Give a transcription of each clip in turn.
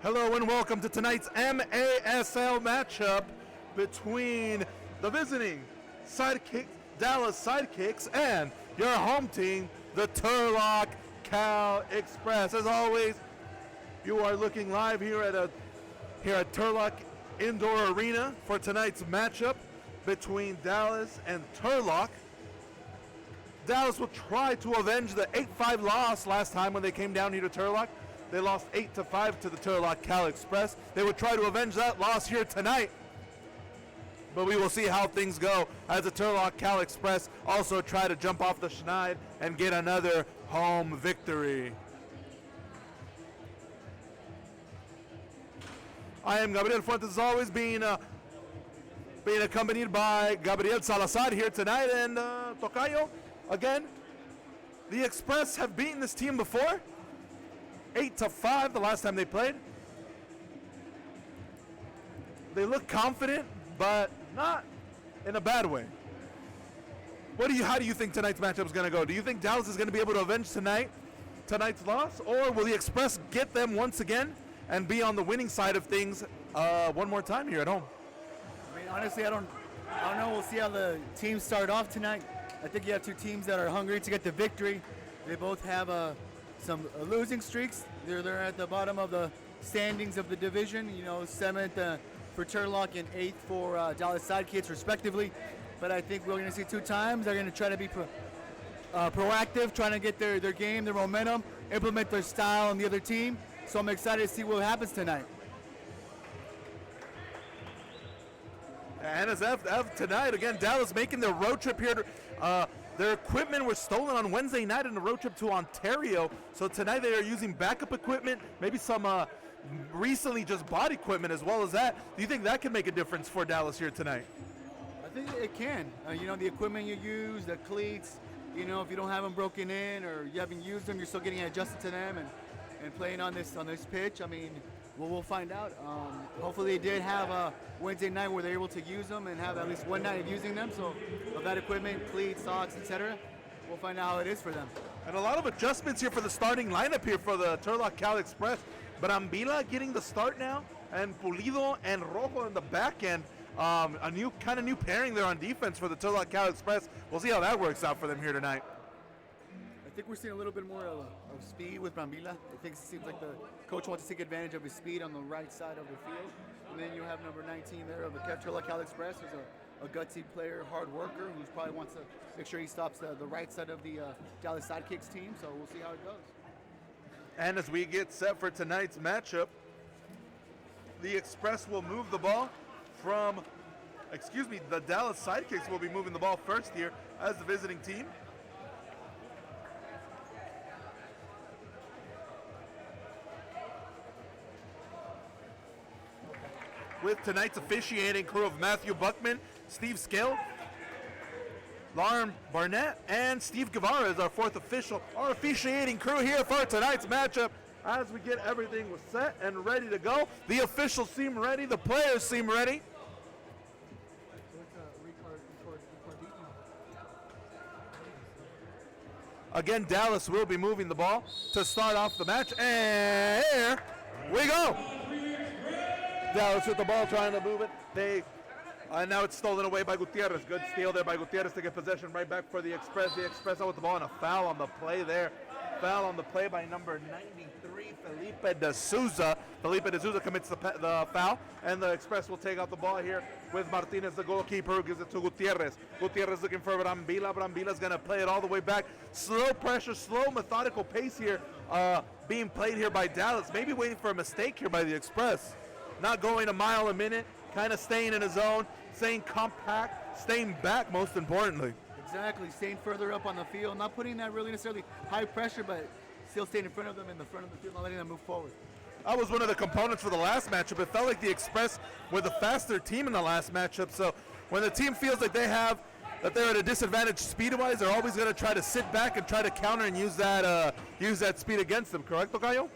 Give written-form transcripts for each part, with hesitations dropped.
Hello and welcome to tonight's MASL matchup between the visiting Dallas Sidekicks and your home team, the Turlock Cal Express. As always, you are looking live here at Turlock Indoor Arena for tonight's matchup between Dallas and Turlock. Dallas will try to avenge the 8-5 loss last time when they came down here to Turlock. They lost 8-5 to the Turlock Cal Express. They would try to avenge that loss here tonight. But we will see how things go as the Turlock Cal Express also try to jump off the schneid and get another home victory. I am Gabriel Fuentes, as always, being accompanied by Gabriel Salazar here tonight. And Tocayo, again, the Express have beaten this team before. 8-5 the last time they played. They look confident, but not in a bad way. How do you think tonight's matchup is going to go? Do you think Dallas is going to be able to avenge tonight's loss, or will the Express get them once again and be on the winning side of things one more time here at home? I mean, honestly, I don't know. We'll see how the teams start off tonight. I think you have two teams that are hungry to get the victory. They both have some losing streaks. They're at the bottom of the standings of the division. You know, 7th for Turlock and 8th for Dallas Sidekicks, respectively. But I think we're going to see two times. They're going to try to be proactive, trying to get their game, their momentum, implement their style on the other team. So I'm excited to see what happens tonight. And as of tonight, again, Dallas making their road trip here. Their equipment was stolen on Wednesday night in a road trip to Ontario. So tonight they are using backup equipment, maybe some recently just bought equipment as well as that. Do you think that can make a difference for Dallas here tonight? I think it can. You know, the equipment you use, the cleats, you know, if you don't have them broken in or you haven't used them, you're still getting adjusted to them and playing on this pitch. I mean, we'll find out. Hopefully they did have a Wednesday night where they're able to use them and have at least one night of using them. So of that equipment, cleats, socks, etc., we'll find out how it is for them. And a lot of adjustments here for the starting lineup here for the Turlock Cal Express. Brambila getting the start now, and Pulido and Rojo in the back end. A new pairing there on defense for the Turlock Cal Express. We'll see how that works out for them here tonight. I think we're seeing a little bit more of speed with Brambila. I think it seems like the coach wants to take advantage of his speed on the right side of the field. And then you have number 19 there of the Turlock Cal Express, who's a gutsy player, hard worker, who probably wants to make sure he stops the right side of the Dallas Sidekicks team. So we'll see how it goes. And as we get set for tonight's matchup, the Express will move the ball the Dallas Sidekicks will be moving the ball first here as the visiting team. With tonight's officiating crew of Matthew Buckman, Steve Skill, Lauren Barnett, and Steve Guevara is our fourth official. Our officiating crew here for tonight's matchup as we get everything set and ready to go. The officials seem ready. The players seem ready. Again, Dallas will be moving the ball to start off the match. And here we go. Dallas with the ball trying to move it. Now it's stolen away by Gutierrez. Good steal there by Gutierrez to get possession right back for the Express. The Express out with the ball and a foul on the play there. Foul on the play by number 93, Felipe de Souza. Felipe de Souza commits the foul, and the Express will take out the ball here with Martinez, the goalkeeper, who gives it to Gutierrez. Gutierrez looking for Brambila. Brambila's going to play it all the way back. Slow pressure, slow methodical pace here being played here by Dallas. Maybe waiting for a mistake here by the Express. Not going a mile a minute, kind of staying in his zone, staying compact, staying back most importantly. Exactly, staying further up on the field, not putting that really necessarily high pressure, but still staying in front of them in the front of the field, not letting them move forward. That was one of the components for the last matchup. It felt like the Express were the faster team in the last matchup, so when the team feels like they're at a disadvantage speed-wise, they're always going to try to sit back and try to counter and use that speed against them, correct, Tocayo?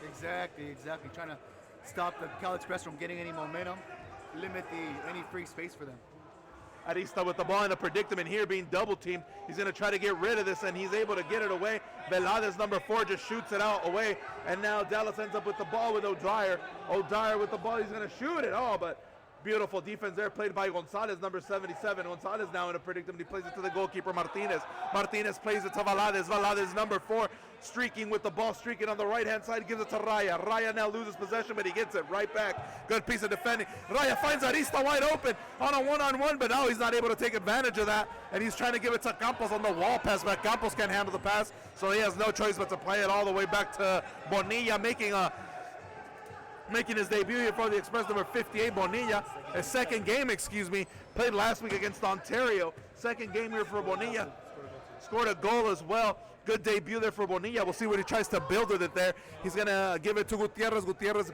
Exactly, trying to stop the Cal Express from getting any momentum, limit any free space for them. Arista with the ball in a predicament here, being double teamed. He's going to try to get rid of this, and he's able to get it away. Velades, number 4, just shoots it out away, and now Dallas ends up with the ball with O'Dyer. O'Dyer with the ball, he's going to shoot it. Oh, but beautiful defense there, played by Gonzalez, number 77. Gonzalez now in a predicament. He plays it to the goalkeeper, Martinez. Martinez plays it to Velades. Velades, number 4, streaking with the ball, streaking on the right-hand side, gives it to Raya. Raya now loses possession, but he gets it right back. Good piece of defending. Raya finds Arista wide open on a one-on-one, but now he's not able to take advantage of that, and he's trying to give it to Campos on the wall pass, but Campos can't handle the pass, so he has no choice but to play it all the way back to Bonilla, making his debut here for the Express, number 58, Bonilla. His second game, played last week against Ontario. Second game here for Bonilla. Scored a goal as well. Good debut there for Bonilla. We'll see what he tries to build with it there. He's going to give it to Gutierrez. Gutierrez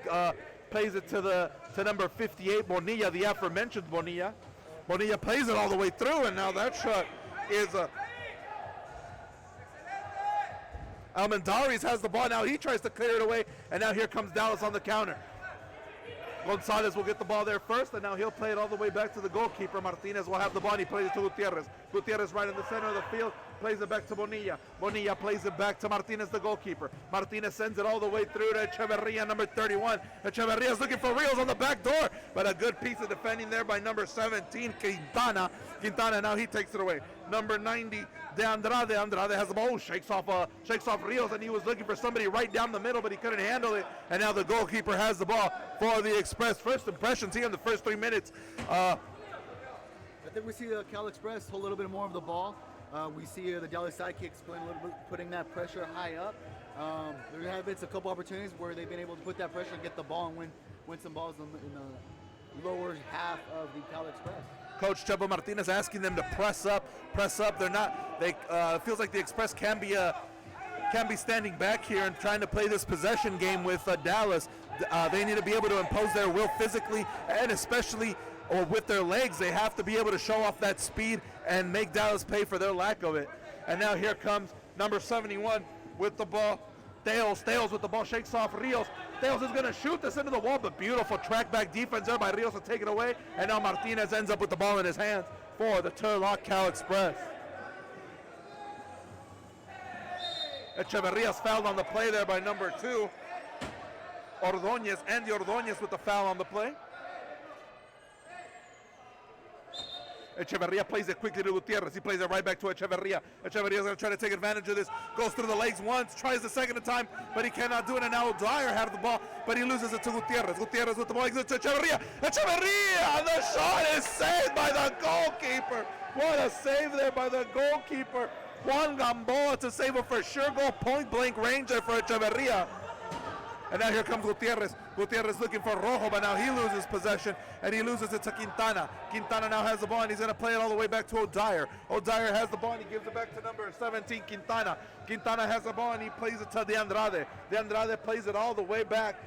plays it to number 58, Bonilla, the aforementioned Bonilla. Bonilla plays it all the way through, and now that shot is Almendares has the ball now. He tries to clear it away, and now here comes Dallas on the counter. Gonzalez will get the ball there first, and now he'll play it all the way back to the goalkeeper. Martinez will have the ball, and he plays it to Gutierrez. Gutierrez right in the center of the field, plays it back to Bonilla. Bonilla plays it back to Martinez, the goalkeeper. Martinez sends it all the way through to Echeverria, number 31. Echeverria is looking for Rios on the back door, but a good piece of defending there by number 17, Quintana. Quintana, now he takes it away. Number 90, De Andrade. Andrade has the ball, shakes off Rios, and he was looking for somebody right down the middle, but he couldn't handle it. And now the goalkeeper has the ball for the Express. First impressions here in the first 3 minutes. I think we see the Cal Express hold a little bit more of the ball. We see the Dallas Sidekicks putting that pressure high up. There have been a couple opportunities where they've been able to put that pressure and get the ball and win some balls in the lower half of the Cal Express. Coach Chepo Martinez asking them to press up. They're not. It feels like the Express can be standing back here and trying to play this possession game with Dallas. They need to be able to impose their will physically and especially with their legs. They have to be able to show off that speed and make Dallas pay for their lack of it. And now here comes number 71 with the ball. Teos with the ball, shakes off Rios. Teos is going to shoot this into the wall, but beautiful track back defense there by Rios to take it away. And now Martinez ends up with the ball in his hands for the Turlock Cal Express. Echeverria's fouled on the play there by number 2. Andy Ordóñez with the foul on the play. Echeverria plays it quickly to Gutierrez. He plays it right back to Echeverria. Echeverria's going to try to take advantage of this. Goes through the legs once, tries the second time, but he cannot do it. And now O'Dyer had the ball, but he loses it to Gutierrez. Gutierrez with the ball, he gives it to Echeverria. Echeverria! The shot is saved by the goalkeeper. What a save there by the goalkeeper. Juan Gamboa to save a for sure goal. Point blank range there for Echeverria. And now here comes Gutierrez. Gutierrez looking for Rojo, but now he loses possession, and he loses it to Quintana. Quintana now has the ball, and he's going to play it all the way back to O'Dyer. O'Dyer has the ball, and he gives it back to number 17, Quintana. Quintana has the ball, and he plays it to De Andrade. De Andrade plays it all the way back.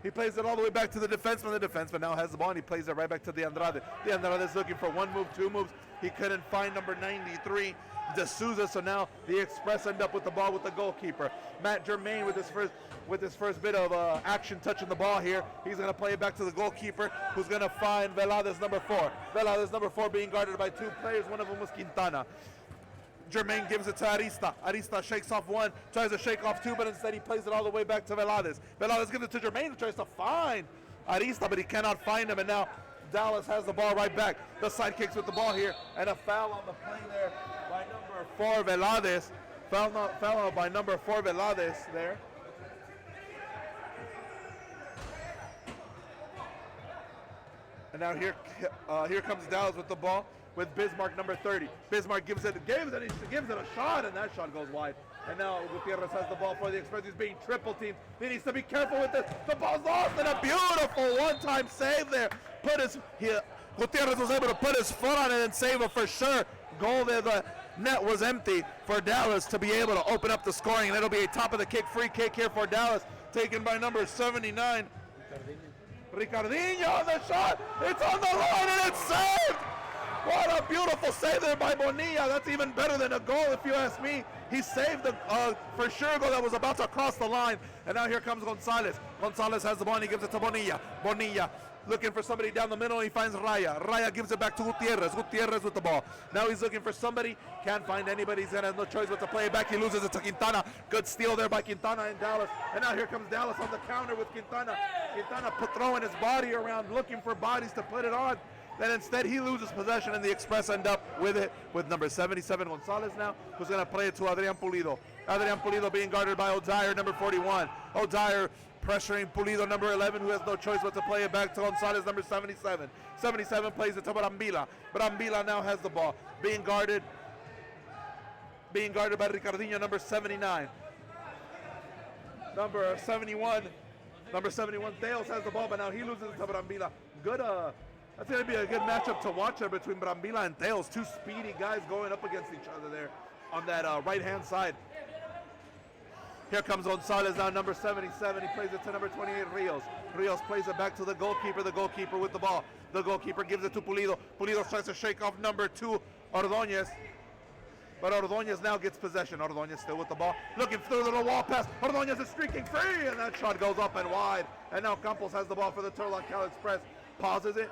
He plays it all the way back to the defenseman. The defenseman now has the ball, and he plays it right back to De Andrade. De Andrade is looking for one move, two moves. He couldn't find number 93, De Souza, so now the Express end up with the ball with the goalkeeper. Matt Germain with his first bit of action touching the ball here. He's going to play it back to the goalkeeper, who's going to find Velades, number 4. Velades, number 4, being guarded by 2 players. One of them was Quintana. Germain gives it to Arista. Arista shakes off one, tries to shake off 2, but instead he plays it all the way back to Velades. Velades gives it to Germain, who tries to find Arista, but he cannot find him, and now Dallas has the ball right back. The Sidekicks with the ball here, and a foul on the play there by number 4, Velades. Foul by number 4, Velades there. And now here comes Dallas with the ball with Bismarck, number 30. Bismarck gives it a shot, and that shot goes wide. And now Gutierrez has the ball for the Express. He's being triple teamed. He needs to be careful with this. The ball's lost, and a beautiful one-time save there. Gutierrez was able to put his foot on it and save a for sure goal there. The net was empty for Dallas to be able to open up the scoring, and it'll be a top of the kick free kick here for Dallas, taken by number 79. Ricardinho on the shot. It's on the line, and it's saved. What a beautiful save there by Bonilla. That's even better than a goal, if you ask me. He saved the for sure goal that was about to cross the line. And now here comes Gonzalez. Gonzalez has the ball, and he gives it to Bonilla. Bonilla looking for somebody down the middle. He finds Raya. Raya gives it back to Gutierrez. Gutierrez with the ball. Now he's looking for somebody. Can't find anybody. He's going to have no choice but to play it back. He loses it to Quintana. Good steal there by Quintana in Dallas. And now here comes Dallas on the counter with Quintana. Quintana throwing his body around, looking for bodies to put it on. Then instead he loses possession, and the Express end up with it with number 77 Gonzalez now, who's going to play it to Adrian Pulido. Adrian Pulido being guarded by Odair, number 41. Odair pressuring Pulido, number 11, who has no choice but to play it back to Gonzalez, number 77. 77 plays it to Brambila. Brambila now has the ball, being guarded by Ricardinho, number 79. Number 71, Teos has the ball, but now he loses it to Brambila. Good, that's going to be a good matchup to watch there between Brambila and Teos. Two speedy guys going up against each other there on that right-hand side. Here comes Gonzalez now, number 77. He plays it to number 28, Rios. Rios plays it back to the goalkeeper with the ball. The goalkeeper gives it to Pulido. Pulido tries to shake off number 2, Ordóñez. But Ordóñez now gets possession. Ordóñez still with the ball. Looking through the wall pass. Ordóñez is streaking free, and that shot goes up and wide. And now Campos has the ball for the Turlock Cal Express. Pauses it.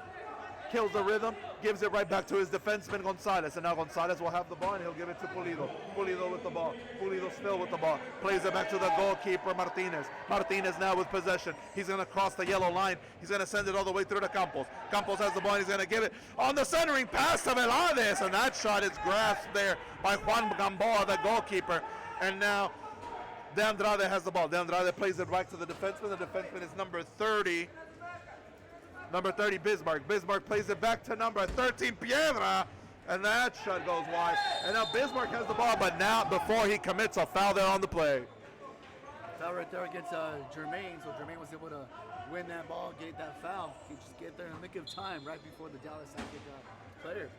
Kills the rhythm, gives it right back to his defenseman Gonzalez, and now Gonzalez will have the ball and he'll give it to Pulido. Pulido with the ball. Pulido still with the ball. Plays it back to the goalkeeper Martinez. Martinez now with possession. He's going to cross the yellow line. He's going to send it all the way through to Campos. Campos has the ball and he's going to give it on the centering pass to Velades, and that shot is grasped there by Juan Gamboa, the goalkeeper. And now De Andrade has the ball. De Andrade plays it back to the defenseman. The defenseman is number 30. Number 30, Bismarck. Bismarck plays it back to number 13, Piedra. And that shot goes wide. And now Bismarck has the ball, but now before he commits a foul there on the play. Foul right there against Jermaine. So Jermaine was able to win that ball, get that foul. He just get there in the nick of time right before the Dallas Sidekick player.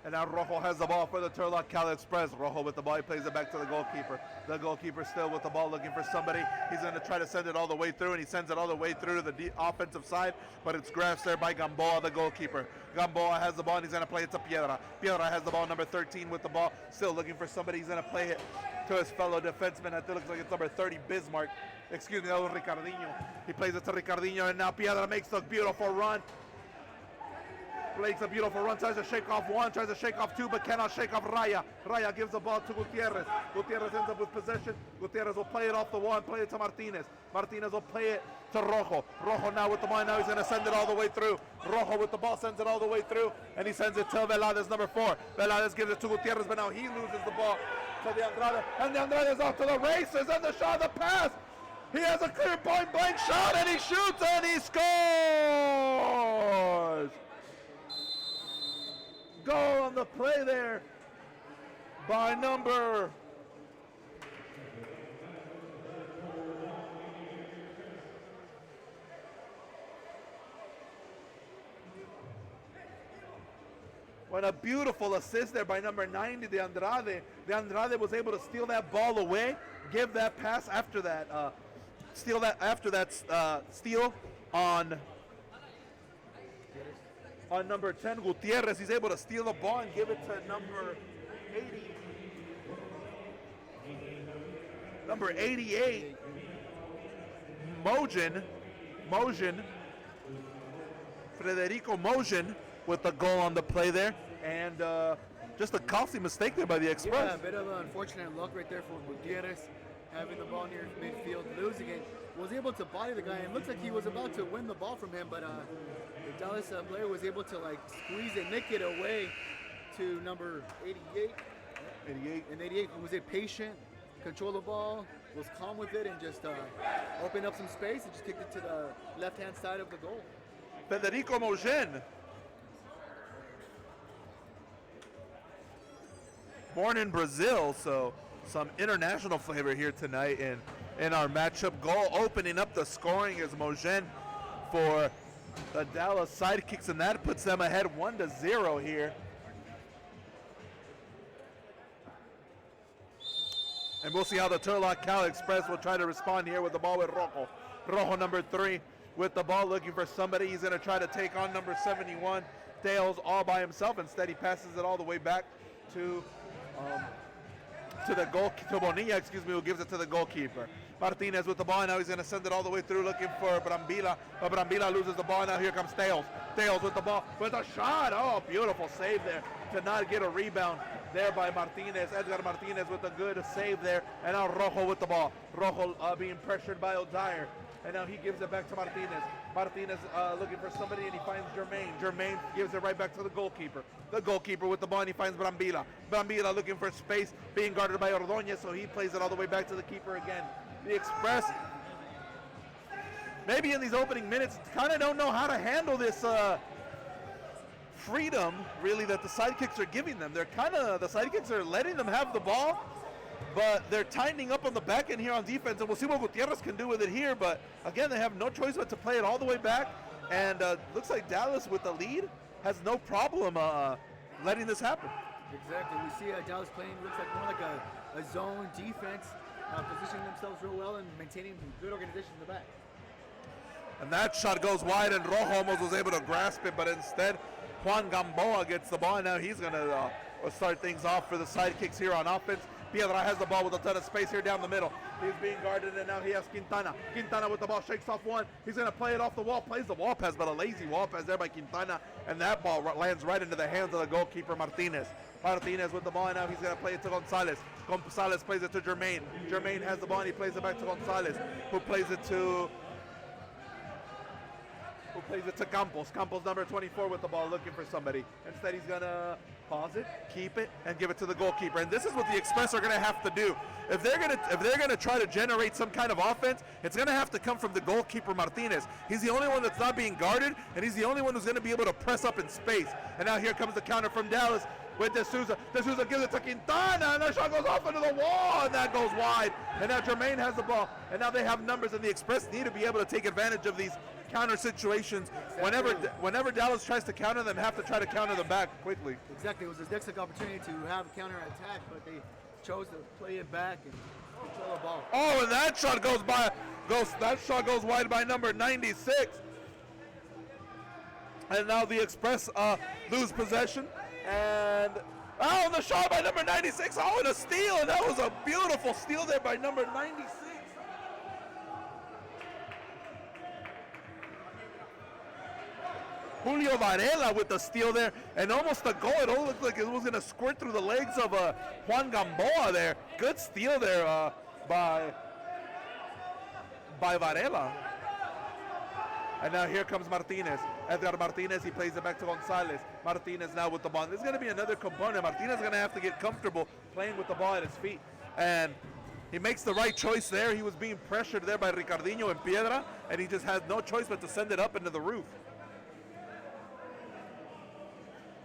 And now Rojo has the ball for the Turlock Cal Express. Rojo with the ball, he plays it back to the goalkeeper. The goalkeeper still with the ball, looking for somebody. He's going to try to send it all the way through, and he sends it all the way through to the offensive side, but it's grasped there by Gamboa, the goalkeeper. Gamboa has the ball, and he's going to play it to Piedra. Piedra has the ball, number 13 with the ball, still looking for somebody. He's going to play it to his fellow defenseman. I think it looks like it's number 30, Bismarck. Excuse me, that was Ricardinho. He plays it to Ricardinho, and now Piedra makes the beautiful run. Makes a beautiful run, tries to shake off one, tries to shake off two, but cannot shake off Raya. Raya gives the ball to Gutierrez. Gutierrez ends up with possession. Gutierrez will play it off the wall and play it to Martinez. Martinez will play it to Rojo. Rojo now with the ball, now he's going to send it all the way through. Rojo with the ball sends it all the way through, and he sends it to Velades, number 4. Velades gives it to Gutierrez, but now he loses the ball to De Andrade. And De Andrade is off to the races, and the shot, the pass. He has a clear point-blank shot, and he shoots, and he scores! Goal on the play there by number What a beautiful assist there by number 90, De Andrade. De Andrade was able to steal that ball away, give that pass after that, steal on number 10, Gutierrez. He's able to steal the ball and give it to number 80. Number 88, Mojin, Federico Mojin with the goal on the play there. And just a costly mistake there by the Express. Yeah, a bit of an unfortunate luck right there for Gutierrez, having the ball near midfield, losing it. Was able to body the guy, and looks like he was about to win the ball from him, but the Dallas player was able to squeeze it, nick it away to number 88. 88. And 88 was it patient, control the ball, was calm with it, and just opened up some space and just kicked it to the left-hand side of the goal. Federico Mojin. Born in Brazil, so some international flavor here tonight in our matchup. Goal opening up the scoring is Mojin for the Dallas Sidekicks, and that puts them ahead 1-0 here. And we'll see how the Turlock Cal Express will try to respond here with the ball with Rojo. Rojo, number 3, with the ball looking for somebody. He's going to try to take on number 71, Dales, all by himself. Instead, he passes it all the way back to the goal, to Bonilla, who gives it to the goalkeeper. Martinez with the ball. Now he's going to send it all the way through looking for Brambila. But Brambila loses the ball. Now here comes Teos. Teos with the ball with a shot. Oh, beautiful save there to not get a rebound there by Martinez. Edgar Martinez with a good save there. And now Rojo with the ball. Rojo being pressured by O'Dyer. And now he gives it back to Martinez. Martinez looking for somebody, and he finds Jermaine. Jermaine gives it right back to the goalkeeper. The goalkeeper with the ball, and he finds Brambila. Brambila looking for space, being guarded by Ordóñez, so he plays it all the way back to the keeper again. The Express, maybe in these opening minutes, kind of don't know how to handle this freedom, really, that the Sidekicks are giving them. The Sidekicks are letting them have the ball, but they're tightening up on the back end here on defense, and we'll see what Gutierrez can do with it here. But again, they have no choice but to play it all the way back, and looks like Dallas with the lead has no problem letting this happen. Exactly. We see Dallas playing, looks like more like a zone defense, positioning themselves real well and maintaining good organization in the back. And that shot goes wide, and Rojo almost was able to grasp it, but instead Juan Gamboa gets the ball, and now he's going to start things off for the Sidekicks here on offense. Piedra has the ball with a ton of space here down the middle. He's being guarded, and now he has Quintana. Quintana with the ball, shakes off one. He's going to play it off the wall, plays the wall pass, but a lazy wall pass there by Quintana, and that ball lands right into the hands of the goalkeeper, Martinez. Martinez with the ball, and now he's going to play it to Gonzalez. Gonzalez plays it to Jermaine. Jermaine has the ball, and he plays it back to Gonzalez, who plays it to Campos. Campos, number 24, with the ball, looking for somebody. Instead, he's going to pause it, keep it, and give it to the goalkeeper. And this is what the Express are going to have to do. If they're going to try to generate some kind of offense, it's going to have to come from the goalkeeper, Martinez. He's the only one that's not being guarded, and he's the only one who's going to be able to press up in space. And now here comes the counter from Dallas with De Souza. De Souza gives it to Quintana, and that shot goes off into the wall, and that goes wide. And now Jermaine has the ball, and now they have numbers, and the Express need to be able to take advantage of these counter situations. Exactly. Whenever Dallas tries to counter them, have to try to counter them back quickly. Exactly. It was a next opportunity to have a counter attack, but they chose to play it back and control the ball. Oh, and that shot goes wide by number 96. And now the Express lose possession. And the shot by number 96. Oh, and a steal, and that was a beautiful steal there by number 96. Julio Varela with the steal there, and almost a goal. It all looked like it was going to squirt through the legs of Juan Gamboa there. Good steal there by Varela. And now here comes Martinez. Edgar Martinez, he plays it back to Gonzalez. Martinez now with the ball. There's going to be another component. Martinez is going to have to get comfortable playing with the ball at his feet. And he makes the right choice there. He was being pressured there by Ricardinho and Piedra, and he just had no choice but to send it up into the roof.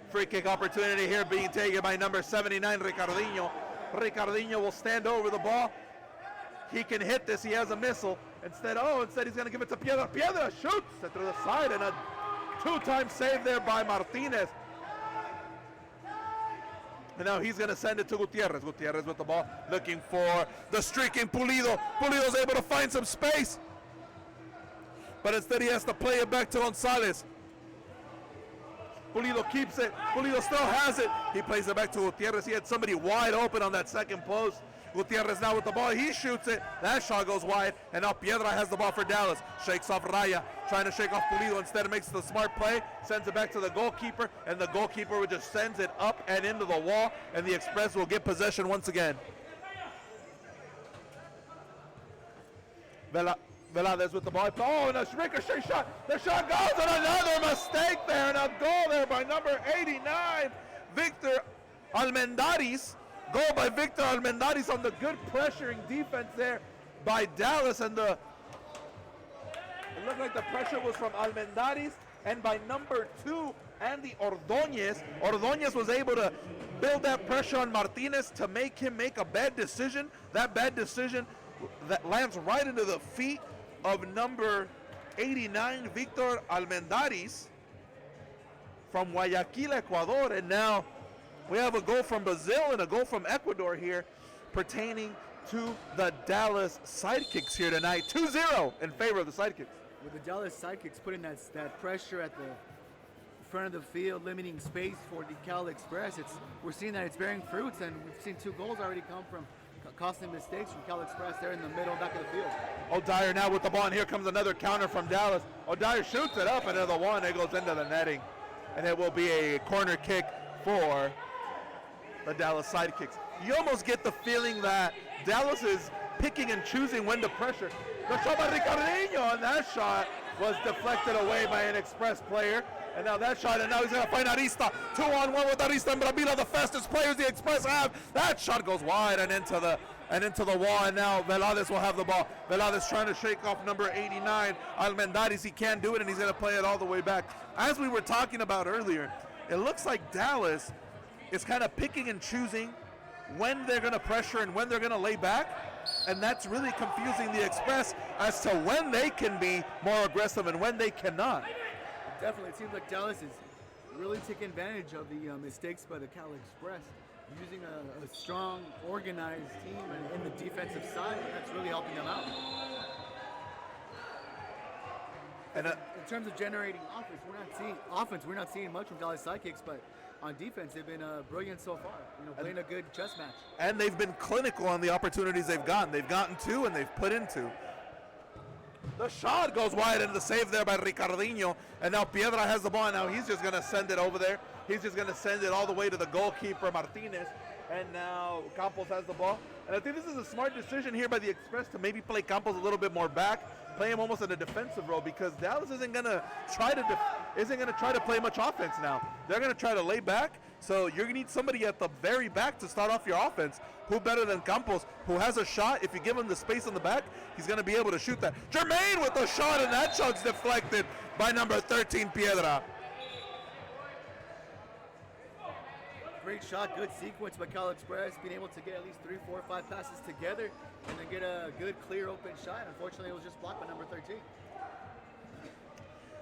Free kick opportunity here being taken by number 79, Ricardinho. Ricardinho will stand over the ball. He can hit this. He has a missile. Instead he's going to give it to Piedra. Piedra shoots it through the side, and a two-time save there by Martinez. And now he's going to send it to Gutierrez. Gutierrez with the ball, looking for the streaking Pulido. Pulido's able to find some space, but instead he has to play it back to Gonzalez. Pulido keeps it. Pulido still has it. He plays it back to Gutierrez. He had somebody wide open on that second post. Gutierrez now with the ball. He shoots it. That shot goes wide. And now Piedra has the ball for Dallas. Shakes off Raya. Trying to shake off Pulido. Instead makes the smart play. Sends it back to the goalkeeper. And the goalkeeper just sends it up and into the wall. And the Express will get possession once again. Veladez with the ball. Oh, and a ricochet shot. The shot goes, and another mistake there, and a goal there by number 89, Victor Almendaris. Goal by Victor Almendaris on the good pressuring defense there by Dallas, and it looked like the pressure was from Almendaris and by number 2, Andy Ordóñez. Ordóñez was able to build that pressure on Martinez to make him make a bad decision. That bad decision that lands right into the feet of number 89, Victor Almendaris from Guayaquil, Ecuador. And now we have a goal from Brazil and a goal from Ecuador here pertaining to the Dallas Sidekicks here tonight. 2-0 in favor of the Sidekicks. With the Dallas Sidekicks putting that pressure at the front of the field, limiting space for the Cal Express, we're seeing that it's bearing fruits, and we've seen 2 goals already come costly mistakes from Cal Express there in the middle and back of the field. O'Dyer now with the ball, and here comes another counter from Dallas. O'Dyer shoots it up, and another one. It goes into the netting, and it will be a corner kick for the Dallas Sidekicks. You almost get the feeling that Dallas is picking and choosing when to pressure. The shot by Ricardinho, and that shot was deflected away by an Express player. And now that shot, and now he's going to find Arista. 2-on-1 with Arista and Bravila, the fastest players the Express have. That shot goes wide and into the wall, and now Velades will have the ball. Velades trying to shake off number 89, Almendares. He can't do it, and he's going to play it all the way back. As we were talking about earlier, it looks like Dallas is kind of picking and choosing when they're going to pressure and when they're going to lay back, and that's really confusing the Express as to when they can be more aggressive and when they cannot. Definitely, it seems like Dallas is really taking advantage of the mistakes by the Cal Express, using a strong, organized team in the defensive side, and that's really helping them out. And in terms of generating offense, we're not seeing much from Dallas Sidekicks, but on defense, they've been brilliant so far. Playing a good chess match. And they've been clinical on the opportunities they've gotten. They've gotten two, and they've put in two. The shot goes wide, and the save there by Ricardinho. And now Piedra has the ball. Now he's just going to send it over there. He's just going to send it all the way to the goalkeeper, Martinez. And now Campos has the ball. And I think this is a smart decision here by the Express to maybe play Campos a little bit more back, play him almost in a defensive role, because Dallas isn't going to try to play much offense now. They're going to try to lay back. So you're going to need somebody at the very back to start off your offense. Who better than Campos, who has a shot? If you give him the space on the back, he's going to be able to shoot that. Jermaine with the shot, and that shot's deflected by number 13, Piedra. Great shot, good sequence by Cal Express, being able to get at least 3, 4, 5 passes together and then get a good, clear, open shot. Unfortunately, it was just blocked by number 13.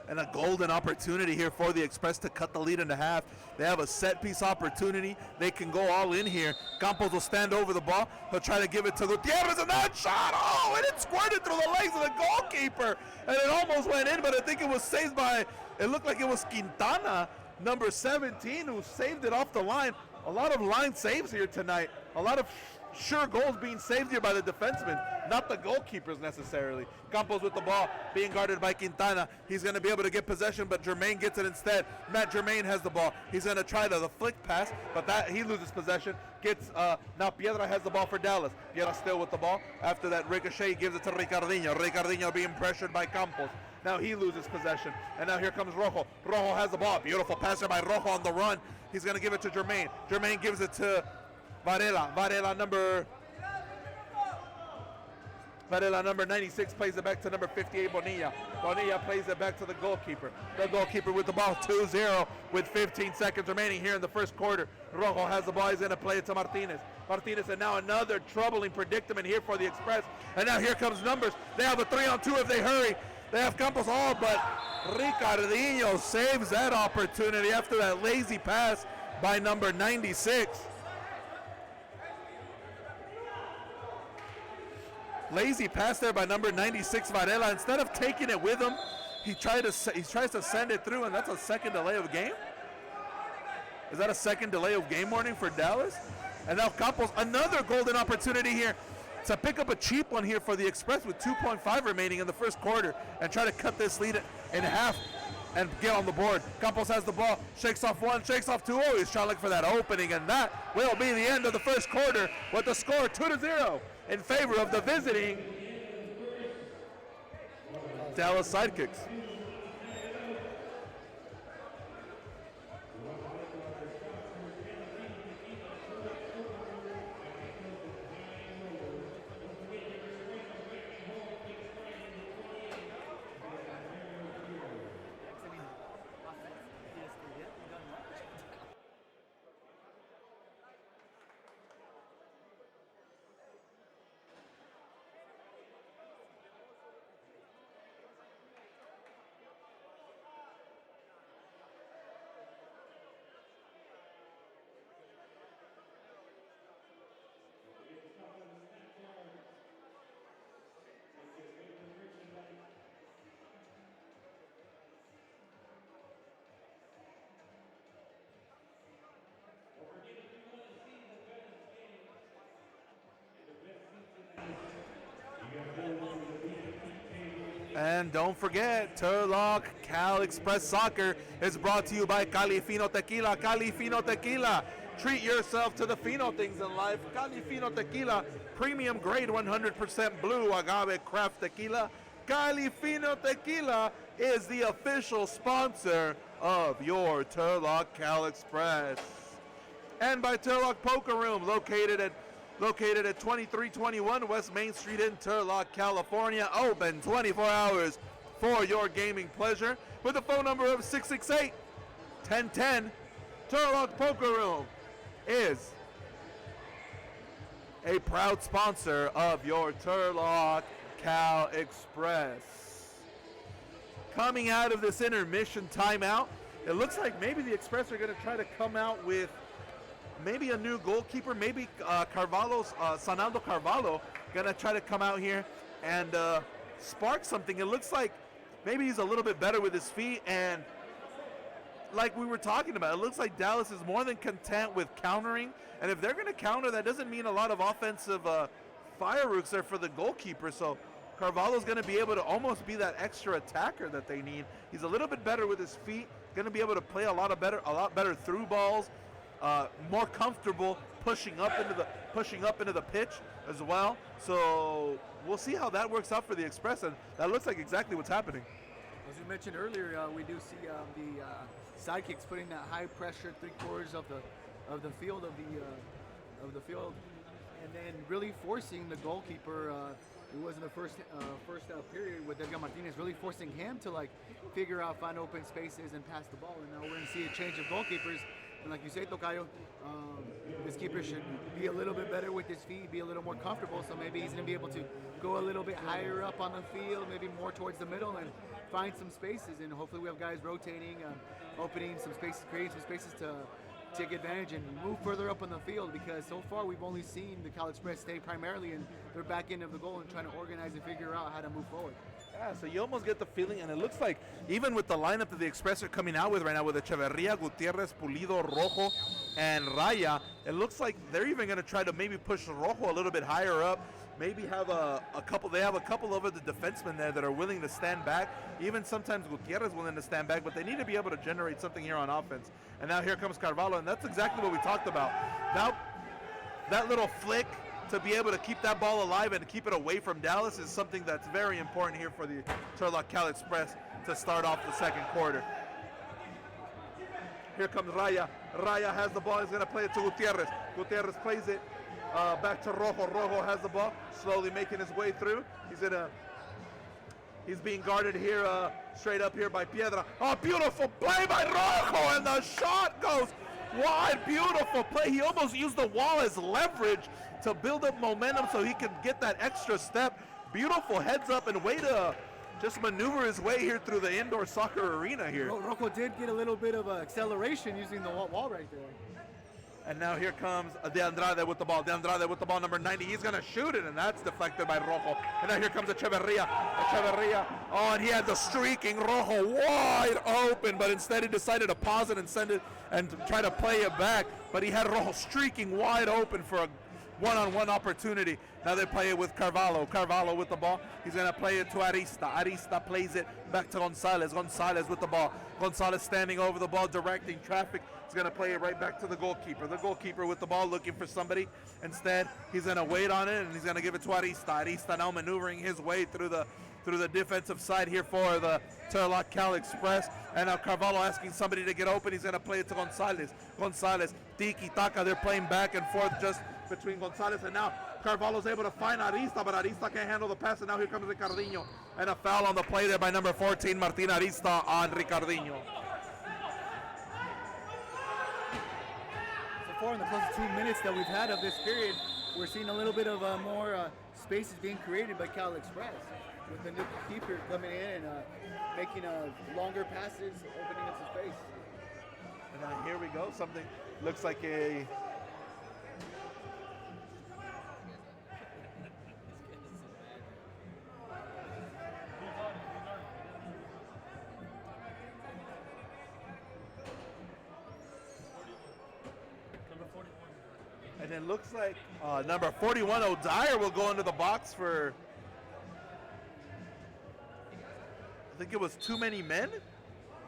And a golden opportunity here for the Express to cut the lead into half. They have a set-piece opportunity. They can go all in here. Campos will stand over the ball. He'll try to give it to Gutierrez, and that shot, oh, and it squirted through the legs of the goalkeeper. And it almost went in, but I think it was saved by, it looked like it was Quintana, number 17, who saved it off the line. A lot of line saves here tonight. A lot of sure goals being saved here by the defensemen, not the goalkeepers necessarily. Campos with the ball, being guarded by Quintana. He's going to be able to get possession, but Jermaine gets it instead. Matt Jermaine has the ball. He's going to try the flick pass, but that he loses possession. Now Piedra has the ball for Dallas. Piedra still with the ball. After that ricochet, he gives it to Ricardinho. Ricardinho being pressured by Campos. Now he loses possession, and now here comes Rojo. Rojo has the ball. Beautiful passer by Rojo on the run. He's going to give it to Jermaine. Jermaine gives it to Varela number 96 plays it back to number 58, Bonilla. Bonilla plays it back to the goalkeeper. The goalkeeper with the ball, 2-0 with 15 seconds remaining here in the first quarter. Rojo has the ball. He's going to play it to Martinez. Martinez, and now another troubling predicament here for the Express. And now here comes numbers. They have a 3-on-2 if they hurry. They have Campos all, but Ricardinho saves that opportunity after that lazy pass by number 96. Lazy pass there by number 96, Varela. Instead of taking it with him, he tries to send it through, and that's a second delay of game. Is that a second delay of game warning for Dallas? And now Campos, another golden opportunity here to pick up a cheap one here for the Express with 2.5 remaining in the first quarter and try to cut this lead in half and get on the board. Campos has the ball, shakes off one, shakes off two. Oh, he's trying to look for that opening, and that will be the end of the first quarter with the score 2-0 in favor of the visiting Dallas Sidekicks. And don't forget, Turlock Cal Express Soccer is brought to you by Cali Fino Tequila. Cali Fino Tequila. Treat yourself to the fino things in life. Cali Fino Tequila, premium grade 100% blue agave craft tequila. Cali Fino Tequila is the official sponsor of your Turlock Cal Express. And by Turlock Poker Room, located at 2321 West Main Street in Turlock, California. Open 24 hours for your gaming pleasure with a phone number of 668-1010. Turlock Poker Room is a proud sponsor of your Turlock Cal Express. Coming out of this intermission timeout, it looks like maybe the Express are going to try to come out with maybe a new goalkeeper, maybe Sanaldo Carvalho, going to try to come out here and spark something. It looks like maybe he's a little bit better with his feet, and like we were talking about, it looks like Dallas is more than content with countering, and if they're going to counter, that doesn't mean a lot of offensive fireworks there for the goalkeeper, so Carvalho's going to be able to almost be that extra attacker that they need. He's a little bit better with his feet, going to be able to play a lot better through balls, more comfortable pushing up into the pitch as well. So we'll see how that works out for the Express, and that looks like exactly what's happening. As we mentioned earlier, we do see the Sidekicks putting that high pressure 3/4 of the field, and then really forcing the goalkeeper. It was in the first period with Edgar Martinez, really forcing him to figure out, find open spaces and pass the ball. And now we're going to see a change of goalkeepers. And like you say, Tocayo, this keeper should be a little bit better with his feet, be a little more comfortable. So maybe he's going to be able to go a little bit higher up on the field, maybe more towards the middle, and find some spaces. And hopefully we have guys rotating, opening some spaces, creating some spaces to take advantage and move further up on the field, because so far we've only seen the Cal Express stay primarily in their back end of the goal and trying to organize and figure out how to move forward. Yeah, so you almost get the feeling, and it looks like even with the lineup that the Express are coming out with right now, with Echeverria, Gutierrez, Pulido, Rojo, and Raya, it looks like they're even going to try to maybe push Rojo a little bit higher up, maybe have a couple of the defensemen there that are willing to stand back, even sometimes Gutierrez willing to stand back, but they need to be able to generate something here on offense. And now here comes Carvalho, and that's exactly what we talked about. Now, that little flick to be able to keep that ball alive and to keep it away from Dallas is something that's very important here for the Turlock Cal Express to start off the second quarter. Here comes Raya. Raya has the ball. He's going to play it to Gutierrez. Gutierrez plays it back to Rojo. Rojo has the ball, slowly making his way through. He's being guarded here, straight up here by Piedra. Oh, beautiful play by Rojo, and the shot goes wide. Beautiful play. He almost used the wall as leverage to build up momentum so he could get that extra step. Beautiful heads up and way to just maneuver his way here through the indoor soccer arena here. Rojo did get a little bit of acceleration using the wall right there. And now here comes De Andrade with the ball. De Andrade with the ball, number 90. He's going to shoot it, and that's deflected by Rojo. And now here comes Echeverria. Oh, and he had the streaking Rojo wide open, but instead he decided to pause it and send it and try to play it back. But he had Rojo streaking wide open for a one-on-one opportunity. Now they play it with Carvalho. Carvalho with the ball. He's going to play it to Arista. Arista plays it back to Gonzalez. Gonzalez with the ball. Gonzalez standing over the ball, directing traffic. He's going to play it right back to the goalkeeper. The goalkeeper with the ball looking for somebody. Instead, he's going to wait on it, and he's going to give it to Arista. Arista now maneuvering his way through the defensive side here for the Turlock Cal Express. And now Carvalho asking somebody to get open. He's going to play it to Gonzalez. Gonzalez, Tiki Taka. They're playing back and forth just between Gonzalez, and now Carvalho's able to find Arista, but Arista can't handle the pass, and now here comes Ricardinho. And a foul on the play there by number 14, Martin Arista on Ricardinho. So far in the close to 2 minutes that we've had of this period, we're seeing a little bit of more spaces being created by Cal Express, with the new keeper coming in and making longer passes, opening up some space. And now here we go. Something looks like a... And it looks like number 41, O'Dyer, will go into the box for I think it was too many men.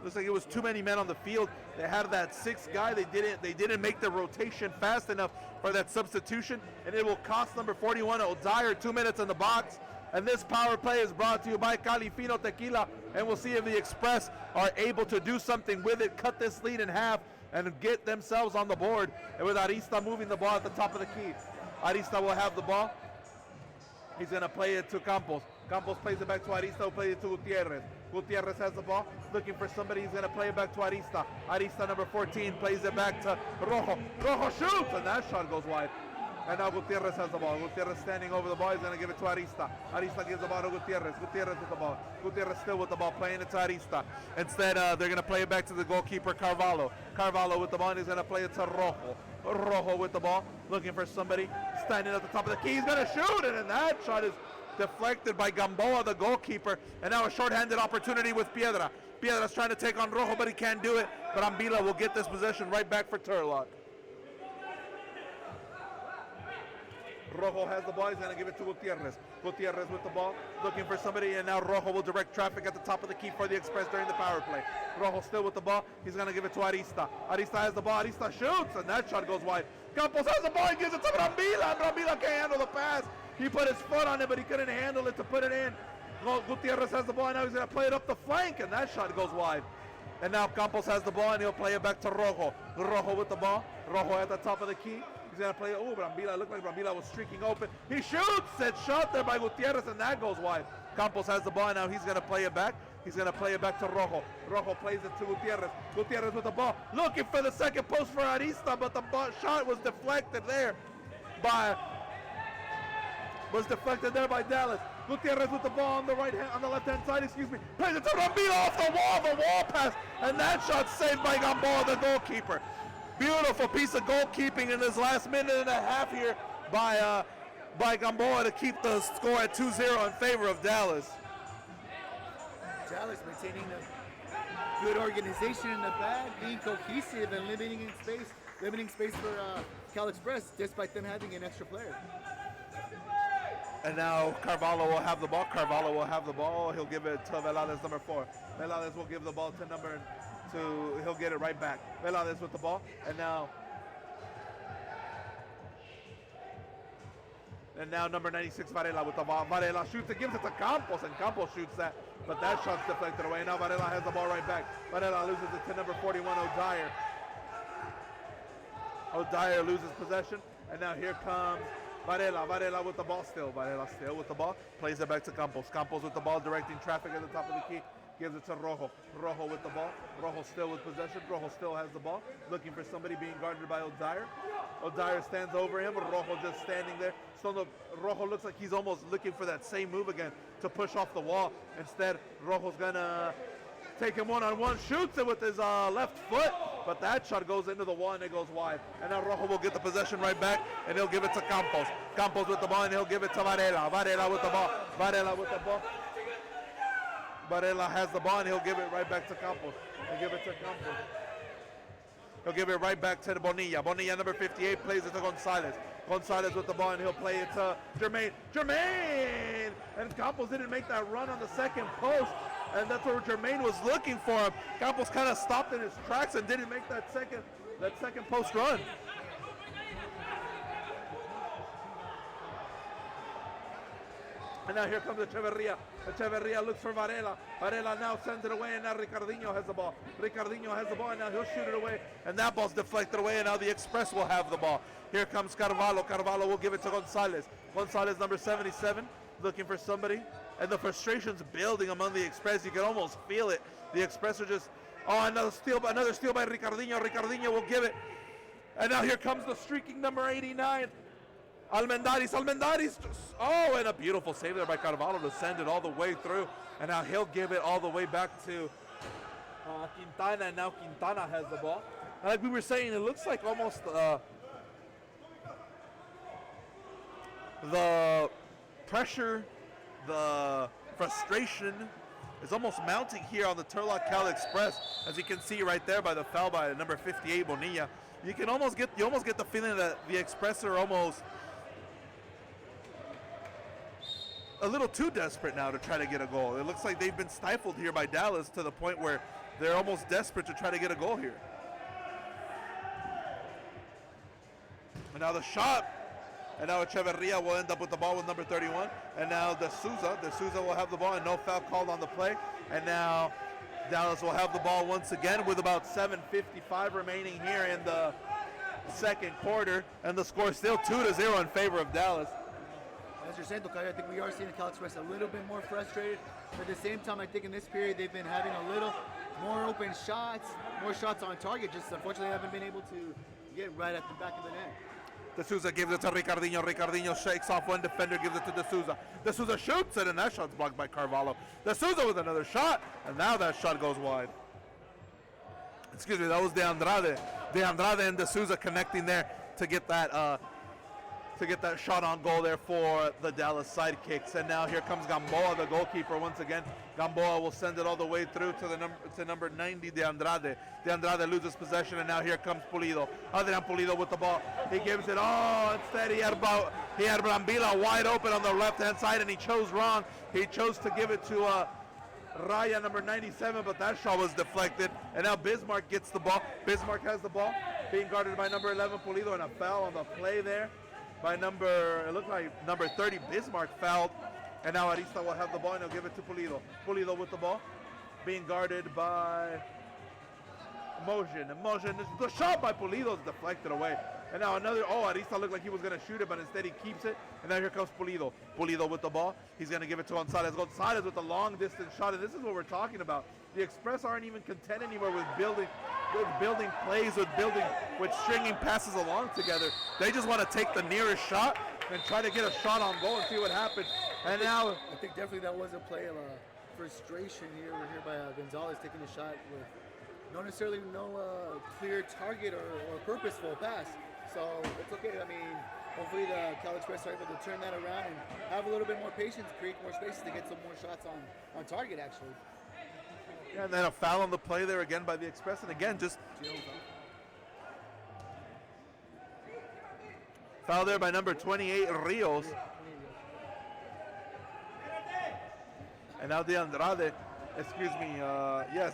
Looks like it was too many men on the field. They had that sixth guy. They didn't make the rotation fast enough for that substitution, and it will cost number 41 O'Dyer 2 minutes in the box. And this power play is brought to you by Califino Tequila, and we'll see if the Express are able to do something with it, cut this lead in half, and get themselves on the board. And with Arista moving the ball at the top of the key, Arista will have the ball. He's going to play it to Campos. Campos plays it back to Arista, who plays it to Gutierrez. Gutierrez has the ball, looking for somebody. He's going to play it back to Arista. Arista, number 14, plays it back to Rojo. Rojo shoots, and that shot goes wide. And now Gutierrez has the ball. Gutierrez standing over the ball. He's going to give it to Arista. Arista gives the ball to Gutierrez. Gutierrez with the ball. Gutierrez still with the ball, playing it to Arista. Instead, they're going to play it back to the goalkeeper, Carvalho. Carvalho with the ball, and he's going to play it to Rojo. Rojo with the ball, looking for somebody. Standing at the top of the key. He's going to shoot it, and that shot is deflected by Gamboa, the goalkeeper. And now a short-handed opportunity with Piedra. Piedra's trying to take on Rojo, but he can't do it. But Ambila will get this possession right back for Turlock. Rojo has the ball. He's going to give it to Gutierrez. Gutierrez with the ball, looking for somebody, and now Rojo will direct traffic at the top of the key for the Express during the power play. Rojo still with the ball. He's going to give it to Arista. Arista has the ball. Arista shoots, and that shot goes wide. Campos has the ball. He gives it to Brambila. Brambila can't handle the pass. He put his foot on it, but he couldn't handle it to put it in. Gutierrez has the ball, and now he's going to play it up the flank, and that shot goes wide. And now Campos has the ball, and he'll play it back to Rojo. Rojo with the ball. Rojo at the top of the key. He's going to play it. Oh, Brambila. Looked like Brambila was streaking open. He shoots. It's shot there by Gutierrez, and that goes wide. Campos has the ball, and now he's going to play it back. He's going to play it back to Rojo. Rojo plays it to Gutierrez. Gutierrez with the ball. Looking for the second post for Arista, but the shot was deflected there by Dallas. Gutierrez with the ball on the left-hand side, plays it to Brambila off the wall pass, and that shot saved by Gamboa, the goalkeeper. Beautiful piece of goalkeeping in this last minute and a half here by Gamboa to keep the score at 2-0 in favor of Dallas. Dallas maintaining a good organization in the back, being cohesive and limiting space for Cal Express, despite them having an extra player. And now Carvalho will have the ball. He'll give it to Velades, number 4. Velades will give the ball to he'll get it right back. Velades with the ball, and now number 96 Varela with the ball. Varela shoots it, gives it to Campos, and Campos shoots that, but that shot's deflected away. Now Varela has the ball right back. Varela loses it to number 41 O'Dyer. O'Dyer loses possession, and now here comes Varela with the ball still. Varela still with the ball, plays it back to Campos. Campos with the ball, directing traffic at the top of the key. Gives it to Rojo. Rojo with the ball. Rojo still with possession. Rojo still has the ball. Looking for somebody, being guarded by O'Dyer. O'Dyer stands over him. Rojo just standing there. So Rojo looks like he's almost looking for that same move again to push off the wall. Instead, Rojo's gonna take him one-on-one. Shoots it with his left foot, but that shot goes into the wall and it goes wide. And now Rojo will get the possession right back, and he'll give it to Campos. Campos with the ball, and he'll give it to Varela. Varela with the ball. Varela with the ball. Varela has the ball, and he'll give it right back to Campos. He'll give it to Campos. He'll give it right back to Bonilla. Bonilla, number 58, plays it to Gonzalez. Gonzalez with the ball, and he'll play it to Jermaine. Jermaine! And Campos didn't make that run on the second post, and that's where Jermaine was looking for him. Campos kind of stopped in his tracks and didn't make that second post run. And now here comes Echeverria. Echeverria looks for Varela. Varela now sends it away, and now Ricardinho has the ball. Ricardinho has the ball, and now he'll shoot it away. And that ball's deflected away, and now the Express will have the ball. Here comes Carvalho. Carvalho will give it to Gonzalez. Gonzalez, number 77, looking for somebody. And the frustration's building among the Express. You can almost feel it. The Express are just, another steal by Ricardinho. Ricardinho will give it. And now here comes the streaking number 89. Almendaris, and a beautiful save there by Carvalho to send it all the way through. And now he'll give it all the way back to Quintana, and now Quintana has the ball. And like we were saying, it looks like almost the pressure, the frustration is almost mounting here on the Turlock Cal Express, as you can see right there by the foul by number 58 Bonilla. You almost get the feeling that the Express are almost a little too desperate now to try to get a goal. It looks like they've been stifled here by Dallas to the point where they're almost desperate to try to get a goal here. And now the shot. And now Echeverria will end up with the ball with number 31. And now De Souza will have the ball and no foul called on the play. And now Dallas will have the ball once again with about 7:55 remaining here in the second quarter. And the score is still 2-0 in favor of Dallas. As you're saying, Tocayo, I think we are seeing the Cal Express a little bit more frustrated. But at the same time, I think in this period they've been having a little more open shots, more shots on target. Just unfortunately haven't been able to get right at the back of the net. De Souza gives it to Ricardinho. Ricardinho shakes off one defender, gives it to De Souza. De Souza shoots it, and that shot's blocked by Carvalho. De Souza with another shot, and now that shot goes wide. Excuse me, that was De Andrade. De Andrade and De Souza connecting there to get that shot on goal there for the Dallas Sidekicks. And now here comes Gamboa, the goalkeeper, once again. Gamboa will send it all the way through to number 90, De Andrade. De Andrade loses possession, and now here comes Pulido. Adrian Pulido with the ball. He gives it, instead he had Brambila wide open on the left-hand side, and he chose wrong. He chose to give it to Raya, number 97, but that shot was deflected. And now Bismarck gets the ball. Bismarck has the ball, being guarded by number 11, Pulido, and a foul on the play there by it looked like number 30, Bismarck fouled. And now Arista will have the ball, and he'll give it to Pulido. Pulido with the ball, being guarded by Motion. And Motion, the shot by Pulido is deflected away. And now Arista looked like he was going to shoot it, but instead he keeps it. And now here comes Pulido. Pulido with the ball. He's going to give it to Gonzalez. Gonzalez with the long distance shot, and this is what we're talking about. The Express aren't even content anymore with building plays, with stringing passes along together. They just want to take the nearest shot and try to get a shot on goal and see what happens. And now I think definitely that was a play of frustration here. We're here by Gonzalez taking a shot with not necessarily clear target or purposeful pass. So it's okay. I mean, hopefully the Cal Express are able to turn that around and have a little bit more patience, create more spaces to get some more shots on target, actually. Yeah, and then a foul on the play there again by the Express, and again just foul there by number 28, Rios. And now De Andrade,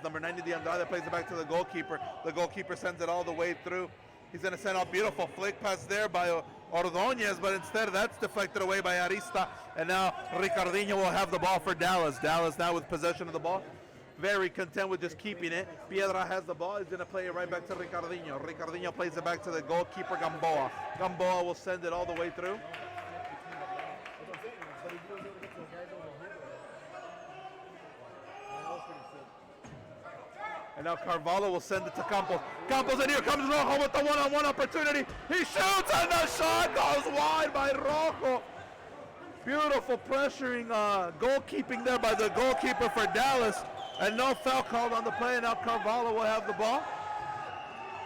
number 90, De Andrade plays it back to the goalkeeper. The goalkeeper sends it all the way through. He's going to send a beautiful flick pass there by Ordóñez, but instead that's deflected away by Arista. And now Ricardinho will have the ball for Dallas. Dallas now with possession of the ball. Very content with just keeping it. Piedra has the ball. He's going to play it right back to Ricardinho. Ricardinho plays it back to the goalkeeper, Gamboa. Gamboa will send it all the way through. And now Carvalho will send it to Campos. Campos, and here comes Rojo with the one-on-one opportunity. He shoots, and the shot goes wide by Rojo. Beautiful pressuring goalkeeping there by the goalkeeper for Dallas. And no foul called on the play, and now Carvalho will have the ball.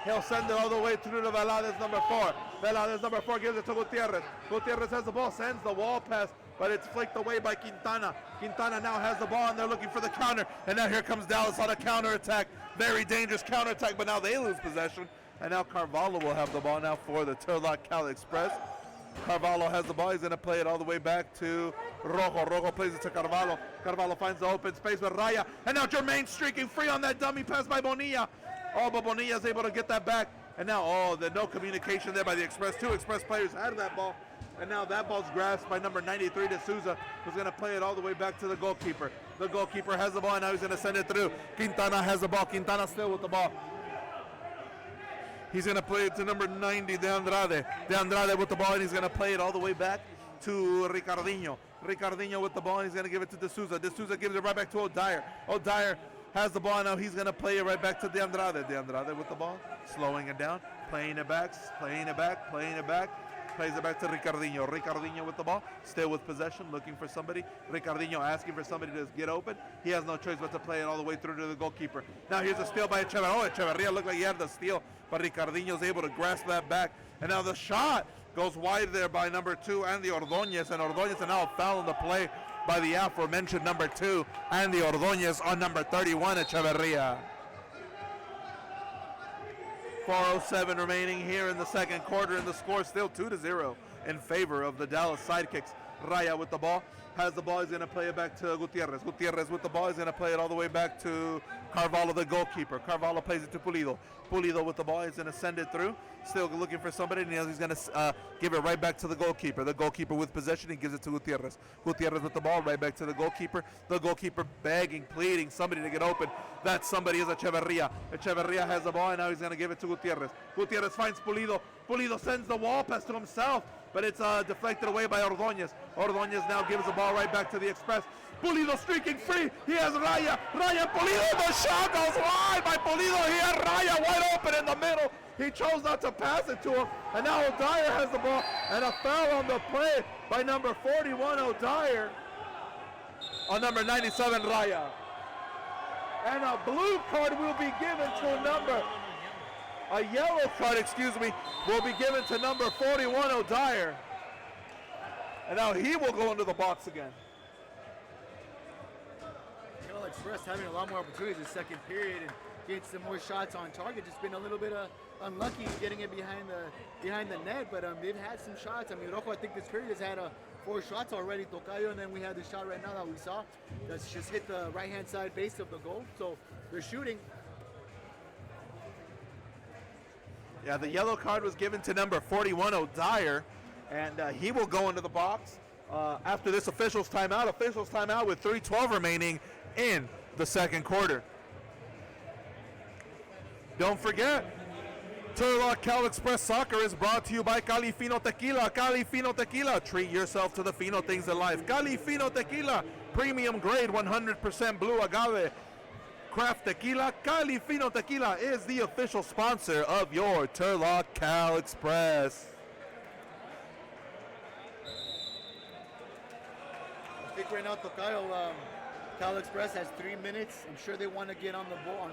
He'll send it all the way through to Veladez, number 4. Veladez, number 4, gives it to Gutierrez. Gutierrez has the ball, sends the wall pass, but it's flicked away by Quintana. Quintana now has the ball, and they're looking for the counter. And now here comes Dallas on a counterattack. Very dangerous counterattack, but now they lose possession. And now Carvalho will have the ball now for the Turlock Cal Express. Carvalho has the ball. He's going to play it all the way back to Rojo. Rojo plays it to Carvalho. Carvalho finds the open space with Raya. And now Jermaine streaking free on that dummy pass by Bonilla. Oh, but Bonilla is able to get that back. And now, no communication there by the Express. 2 Express players had that ball. And now that ball's grasped by number 93, De Souza, who's going to play it all the way back to the goalkeeper. The goalkeeper has the ball, and now he's going to send it through. Quintana has the ball. Quintana still with the ball. He's going to play it to number 90, De Andrade. De Andrade with the ball, and he's going to play it all the way back to Ricardinho. Ricardinho with the ball, and he's going to give it to De Souza. De Souza gives it right back to O'Dyer. O'Dyer has the ball, and now he's going to play it right back to De Andrade. De Andrade with the ball, slowing it down, playing it back. Plays it back to Ricardinho. Ricardinho with the ball, still with possession, looking for somebody. Ricardinho asking for somebody to get open. He has no choice but to play it all the way through to the goalkeeper. Now here's a steal by Echeverria. Oh, Echeverria looked like he had the steal, but Ricardinho's able to grasp that back. And now the shot goes wide there by number 2, Andy Ordóñez. And Ordóñez, and now a foul on the play by the aforementioned number 2, Andy Ordóñez, on number 31, Echeverria. 4:07 remaining here in the second quarter, and the score still 2-0 in favor of the Dallas Sidekicks. Raya with the ball. has the ball. He's going to play it back to Gutierrez. Gutierrez with the ball. He's going to play it all the way back to Carvalho, the goalkeeper. Carvalho plays it to Pulido. Pulido with the ball. He's going to send it through. Still looking for somebody, and he's going to give it right back to the goalkeeper. The goalkeeper with possession. He gives it to Gutierrez. Gutierrez with the ball right back to the goalkeeper. The goalkeeper begging, pleading somebody to get open. That somebody is Echeverria. Echeverria has the ball, and now he's going to give it to Gutierrez. Gutierrez finds Pulido. Pulido sends the wall pass to himself, but it's deflected away by Ordóñez. Ordóñez now gives the ball right back to the Express. Pulido streaking free. He has Raya. Raya and Pulido. The shot goes wide by Pulido. He had Raya wide open in the middle. He chose not to pass it to him. And now O'Dyer has the ball. And a foul on the play by number 41, O'Dyer. On number 97, Raya. And a blue card will be given to a yellow card, will be given to number 41, O'Dyer. And now he will go into the box again. Express having a lot more opportunities in the second period and getting some more shots on target. Just been a little bit unlucky getting it behind the net, but they've had some shots. I mean, Rojo, I think this period has had 4 shots already, Tocayo, and then we had the shot right now that we saw. That's just hit the right-hand side base of the goal. So they're shooting. Yeah, the yellow card was given to number 41, O'Dyer, and he will go into the box after this officials timeout. Officials timeout with 3:12 remaining in the second quarter. Don't forget, Turlock Cal Express Soccer is brought to you by Cali Fino Tequila. Cali Fino Tequila. Treat yourself to the fino things in life. Cali Fino Tequila. Premium grade, 100% blue agave. Craft Tequila. Cali Fino Tequila is the official sponsor of your Turlock Cal Express. I think right now, Tocayo, Cal Express has 3 minutes. I'm sure they want to get on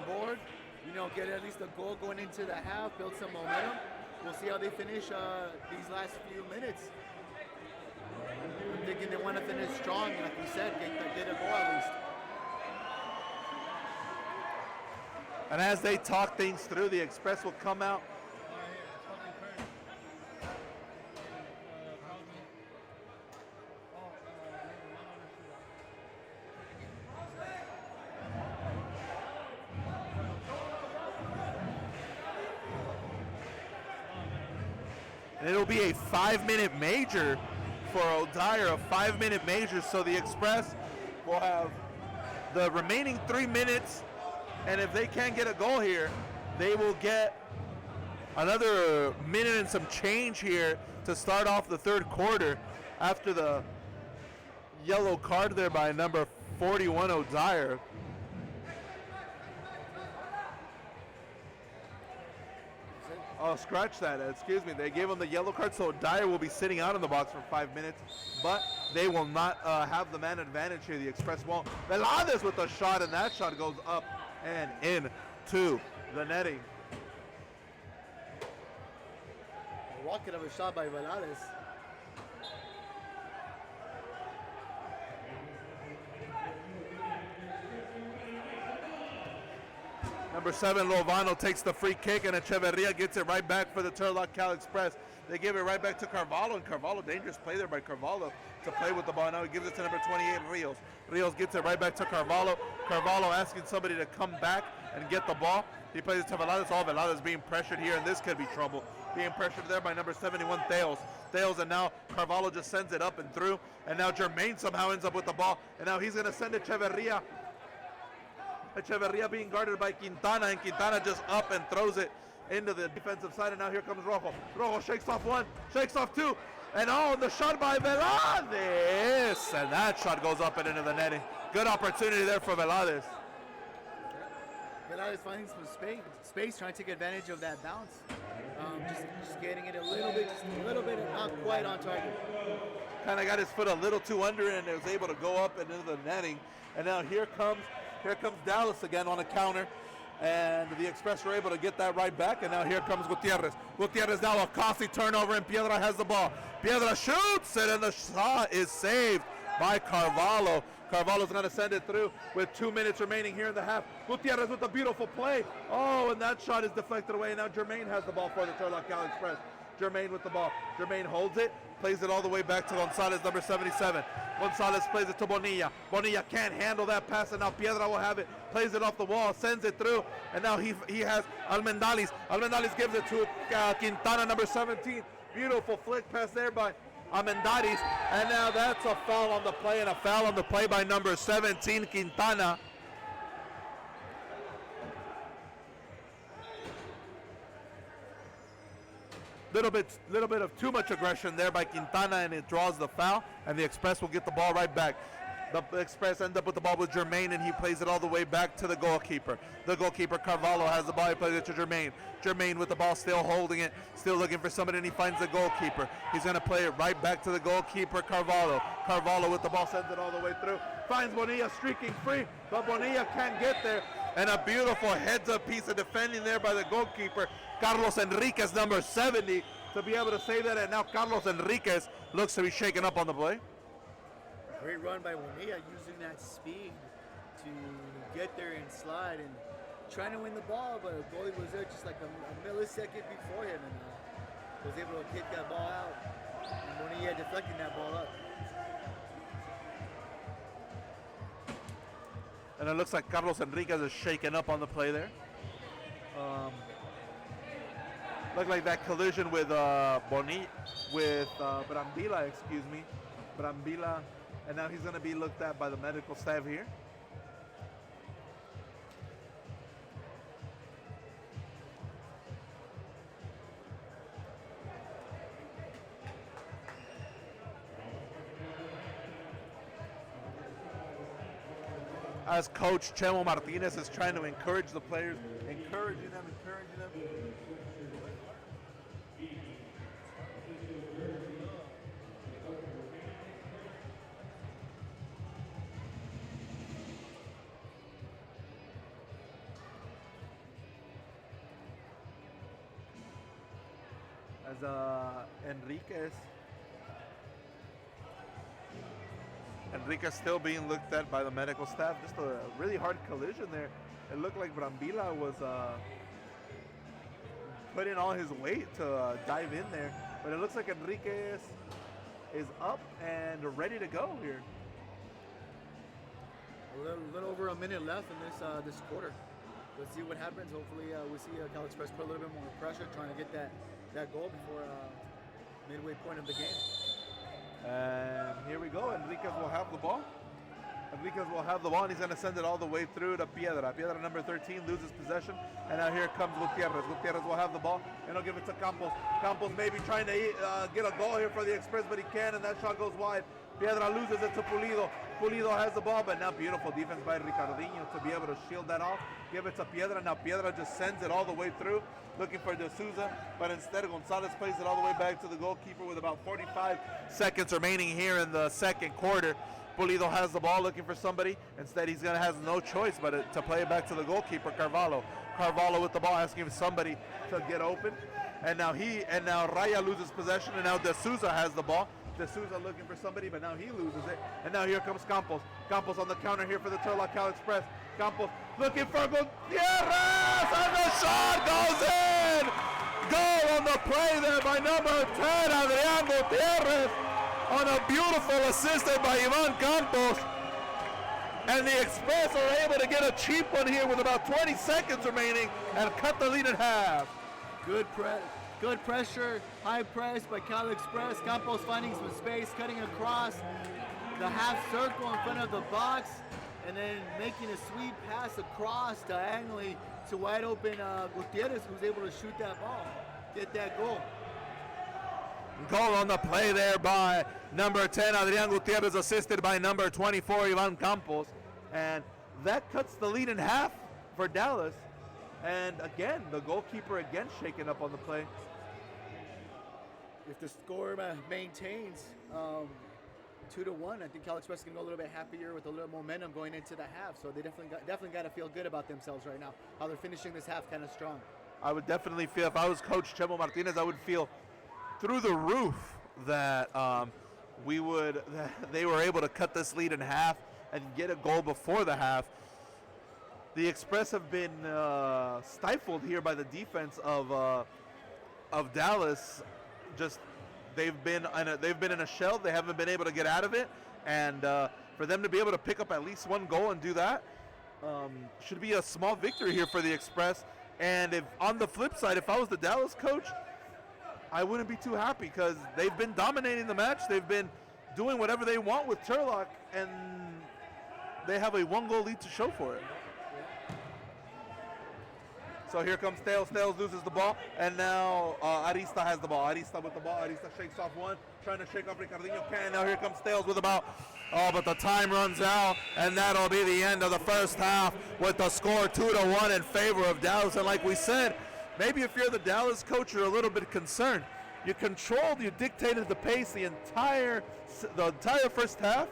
board. You know, get at least a goal going into the half, build some momentum. We'll see how they finish these last few minutes. I'm thinking they want to finish strong, like we said, get a goal at least. And as they talk things through, the Express will come out. And it'll be a 5-minute major for O'Dyer, a 5-minute major. So the Express will have the remaining 3 minutes. And if they can't get a goal here, they will get another minute and some change here to start off the third quarter after the yellow card there by number 41, O'Dyer. Oh, scratch that. Excuse me. They gave him the yellow card, so Dyer will be sitting out in the box for 5 minutes, but they will not have the man advantage here. The Express won't. Velades with a shot, and that shot goes up and into the netting. A rocket of a shot by Velades. Number 7, Lovano takes the free kick, and Echeverria gets it right back for the Turlock Cal Express. They give it right back to Carvalho, and Carvalho, dangerous play there by Carvalho to play with the ball. Now he gives it to number 28, Rios. Rios gets it right back to Carvalho. Carvalho asking somebody to come back and get the ball. He plays it to Velades. Oh, Velades being pressured here, and this could be trouble. Being pressured there by number 71, Theos. Theos, and now Carvalho just sends it up and through, and now Jermaine somehow ends up with the ball, and now he's going to send Echeverria. Echeverria being guarded by Quintana, and Quintana just up and throws it into the defensive side, and now here comes Rojo. Rojo shakes off 1, shakes off 2, and the shot by Velades, and that shot goes up and into the netting. Good opportunity there for Velades. Velades finding some space, trying to take advantage of that bounce. Just getting it a little bit, and not quite on target. Kind of got his foot a little too under it, and was able to go up and into the netting. And now here comes Dallas again on a counter, and the Express were able to get that right back, and now here comes Gutierrez. Gutierrez now a costly turnover, and Piedra has the ball. Piedra shoots it, and the shot is saved by Carvalho. Carvalho's going to send it through with 2 minutes remaining here in the half. Gutierrez with a beautiful play. Oh, and that shot is deflected away, and now Jermaine has the ball for the Turlock Cal Express. Jermaine with the ball. Jermaine holds it, plays it all the way back to Gonzalez, number 77. Gonzalez plays it to Bonilla. Bonilla can't handle that pass, and now Piedra will have it. Plays it off the wall, sends it through, and now he has Almendalis. Almendalis gives it to Quintana, number 17. Beautiful flick pass there by Almendalis, and now that's a foul on the play, and a foul on the play by number 17, Quintana. Little bit of too much aggression there by Quintana, and it draws the foul, and the Express will get the ball right back. The Express end up with the ball with Jermaine, and he plays it all the way back to the goalkeeper. The goalkeeper, Carvalho, has the ball. He plays it to Jermaine. Jermaine with the ball, still holding it, still looking for somebody, and he finds the goalkeeper. He's going to play it right back to the goalkeeper, Carvalho. Carvalho with the ball, sends it all the way through. Finds Bonilla streaking free, but Bonilla can't get there. And a beautiful heads-up piece of defending there by the goalkeeper, Carlos Enriquez, number 70, to be able to save that. And now Carlos Enriquez looks to be shaken up on the play. Great run by Bonilla, using that speed to get there and slide and trying to win the ball, but the goalie was there just like a millisecond before him and was able to kick that ball out. And Bonilla deflecting that ball up. And it looks like Carlos Enriquez is shaken up on the play there. Looked like that collision with Brambila, Brambila, and now he's going to be looked at by the medical staff here. As Coach Chemo Martinez is trying to encourage the players, encouraging them. As Enriquez still being looked at by the medical staff. Just a really hard collision there. It looked like Brambila was putting all his weight to dive in there. But it looks like Enriquez is up and ready to go here. A little over a minute left in this quarter. Let's see what happens. Hopefully we see Cal Express put a little bit more pressure, trying to get that goal before midway point of the game. And here we go. Enriquez will have the ball. And he's going to send it all the way through to Piedra. Piedra, number 13, loses possession. And now here comes Gutierrez. Gutierrez will have the ball, and he'll give it to Campos. Campos maybe trying to get a goal here for the Express, but he can, and that shot goes wide. Piedra loses it to Pulido. Pulido has the ball, but now beautiful defense by Ricardinho to be able to shield that off. Give it to Piedra. Now Piedra just sends it all the way through, looking for De Souza, but instead Gonzalez plays it all the way back to the goalkeeper with about 45 seconds remaining here in the second quarter. Pulido has the ball, looking for somebody. Instead, he's going to have no choice but to play it back to the goalkeeper, Carvalho. Carvalho with the ball, asking somebody to get open. And now Raya loses possession, and now De Souza has the ball. De Souza looking for somebody, but now he loses it. And now here comes Campos. Campos on the counter here for the Turlock Cal Express. Campos looking for Gutierrez, and the shot goes in! Goal on the play there by number 10, Adrian Gutierrez, on a beautiful assisted by Ivan Campos. And the Express are able to get a cheap one here with about 20 seconds remaining and cut the lead in half. Good pressure, high press by Cal Express. Campos finding some space, cutting across the half circle in front of the box, and then making a sweet pass across diagonally to wide open Gutierrez, who's able to shoot that ball, get that goal. Goal on the play there by number 10, Adrian Gutierrez, assisted by number 24, Ivan Campos. And that cuts the lead in half for Dallas. And again, the goalkeeper again shaken up on the play. If the score maintains 2-1, I think Cal Express can go a little bit happier with a little momentum going into the half. So they definitely got to feel good about themselves right now, how they're finishing this half kind of strong. I would definitely feel, if I was Coach Chemo Martinez, I would feel through the roof that they were able to cut this lead in half and get a goal before the half. The Express have been stifled here by the defense of Dallas, just they've been in a shell. They haven't been able to get out of it, and for them to be able to pick up at least one goal and do that should be a small victory here for the Express. And if on the flip side, if I was the Dallas coach, I wouldn't be too happy because they've been dominating the match. They've been doing whatever they want with Turlock, and they have a 1-goal lead to show for it. So here comes Stales. Stales loses the ball, and now Arista has the ball. Arista with the ball. Arista shakes off one, trying to shake off Ricardinho. Now here comes Stales with the ball. Oh, but the time runs out, and that'll be the end of the first half with the score 2-1 in favor of Dallas. And like we said, maybe if you're the Dallas coach, you're a little bit concerned. You controlled, you dictated the pace the entire first half,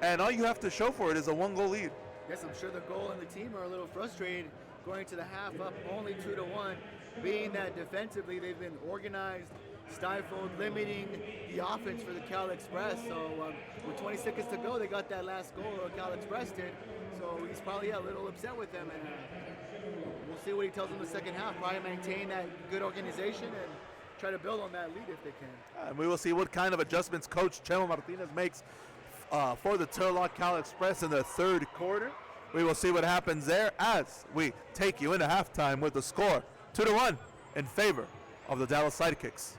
and all you have to show for it is a 1-goal lead. Yes, I'm sure the goal and the team are a little frustrated going to the half up only 2-1, being that defensively they've been organized, stifled, limiting the offense for the Cal Express. So with 20 seconds to go, they got that last goal, Cal Express did. So he's probably a little upset with them, and we'll see what he tells them in the second half. Probably maintain that good organization and try to build on that lead if they can. And we will see what kind of adjustments Coach Chelo Martinez makes for the Turlock Cal Express in the third quarter. We will see what happens there as we take you into halftime with the score 2-1 in favor of the Dallas Sidekicks.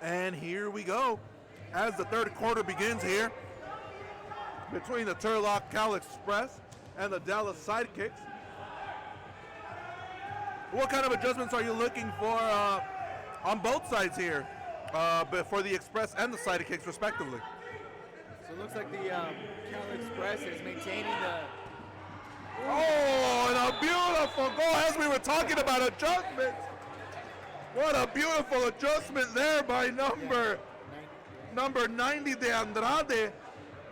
And here we go. As the third quarter begins here, between the Turlock Cal Express and the Dallas Sidekicks. What kind of adjustments are you looking for on both sides here for the Express and the Sidekicks respectively? So it looks like the Cal Express is maintaining the... Oh, and a beautiful goal as we were talking about adjustments. What a beautiful adjustment there by number 90 de Andrade.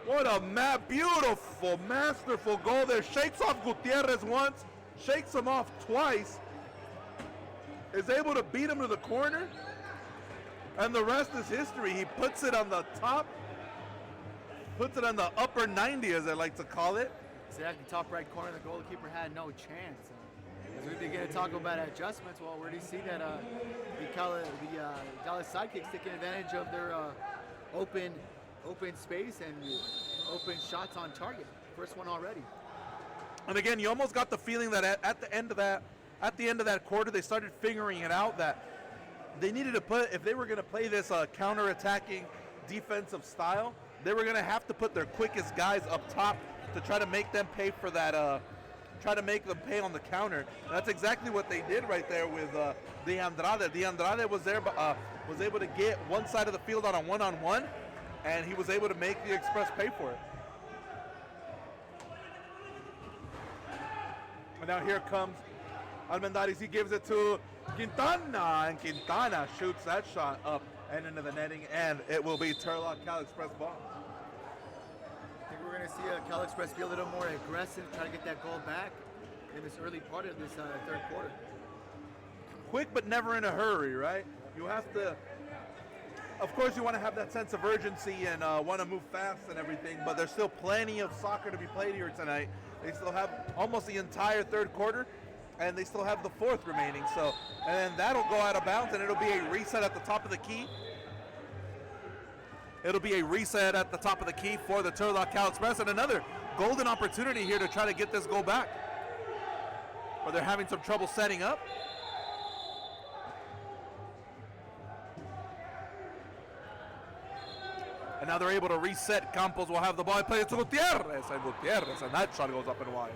What a beautiful, masterful goal there. Shakes off Gutierrez once, shakes him off twice. Is able to beat him to the corner. And the rest is history. He puts it on the top, puts it on the upper 90 as I like to call it. Exactly, top right corner, the goalkeeper had no chance. As we begin to talk about adjustments, well, where do you see that the Dallas Sidekicks taking advantage of their open space and open shots on target? First one already. And again, you almost got the feeling that at the end of that quarter, they started figuring it out that they needed to put, if they were going to play this counter-attacking defensive style, they were going to have to put their quickest guys up top to try to make them pay for that, try to make them pay on the counter. And that's exactly what they did right there with De Andrade. De Andrade was there, was able to get one side of the field on a one-on-one, and he was able to make the Express pay for it. And now here comes Almendares. He gives it to Quintana, and Quintana shoots that shot up and into the netting, and it will be Turlock Cal Express ball. I think we're going to see Cal Express be a little more aggressive, try to get that goal back in this early part of this third quarter. Quick but never in a hurry, right? You have to, of course you want to have that sense of urgency and want to move fast and everything, but there's still plenty of soccer to be played here tonight. They still have almost the entire third quarter, and they still have the fourth remaining. So, and then that'll go out of bounds, and it'll be a reset at the top of the key. It'll be a reset at the top of the key for the Turlock Cal Express, and another golden opportunity here to try to get this goal back. But they're having some trouble setting up. And now they're able to reset. Campos will have the ball. Play it to Gutierrez, and that shot goes up and wide.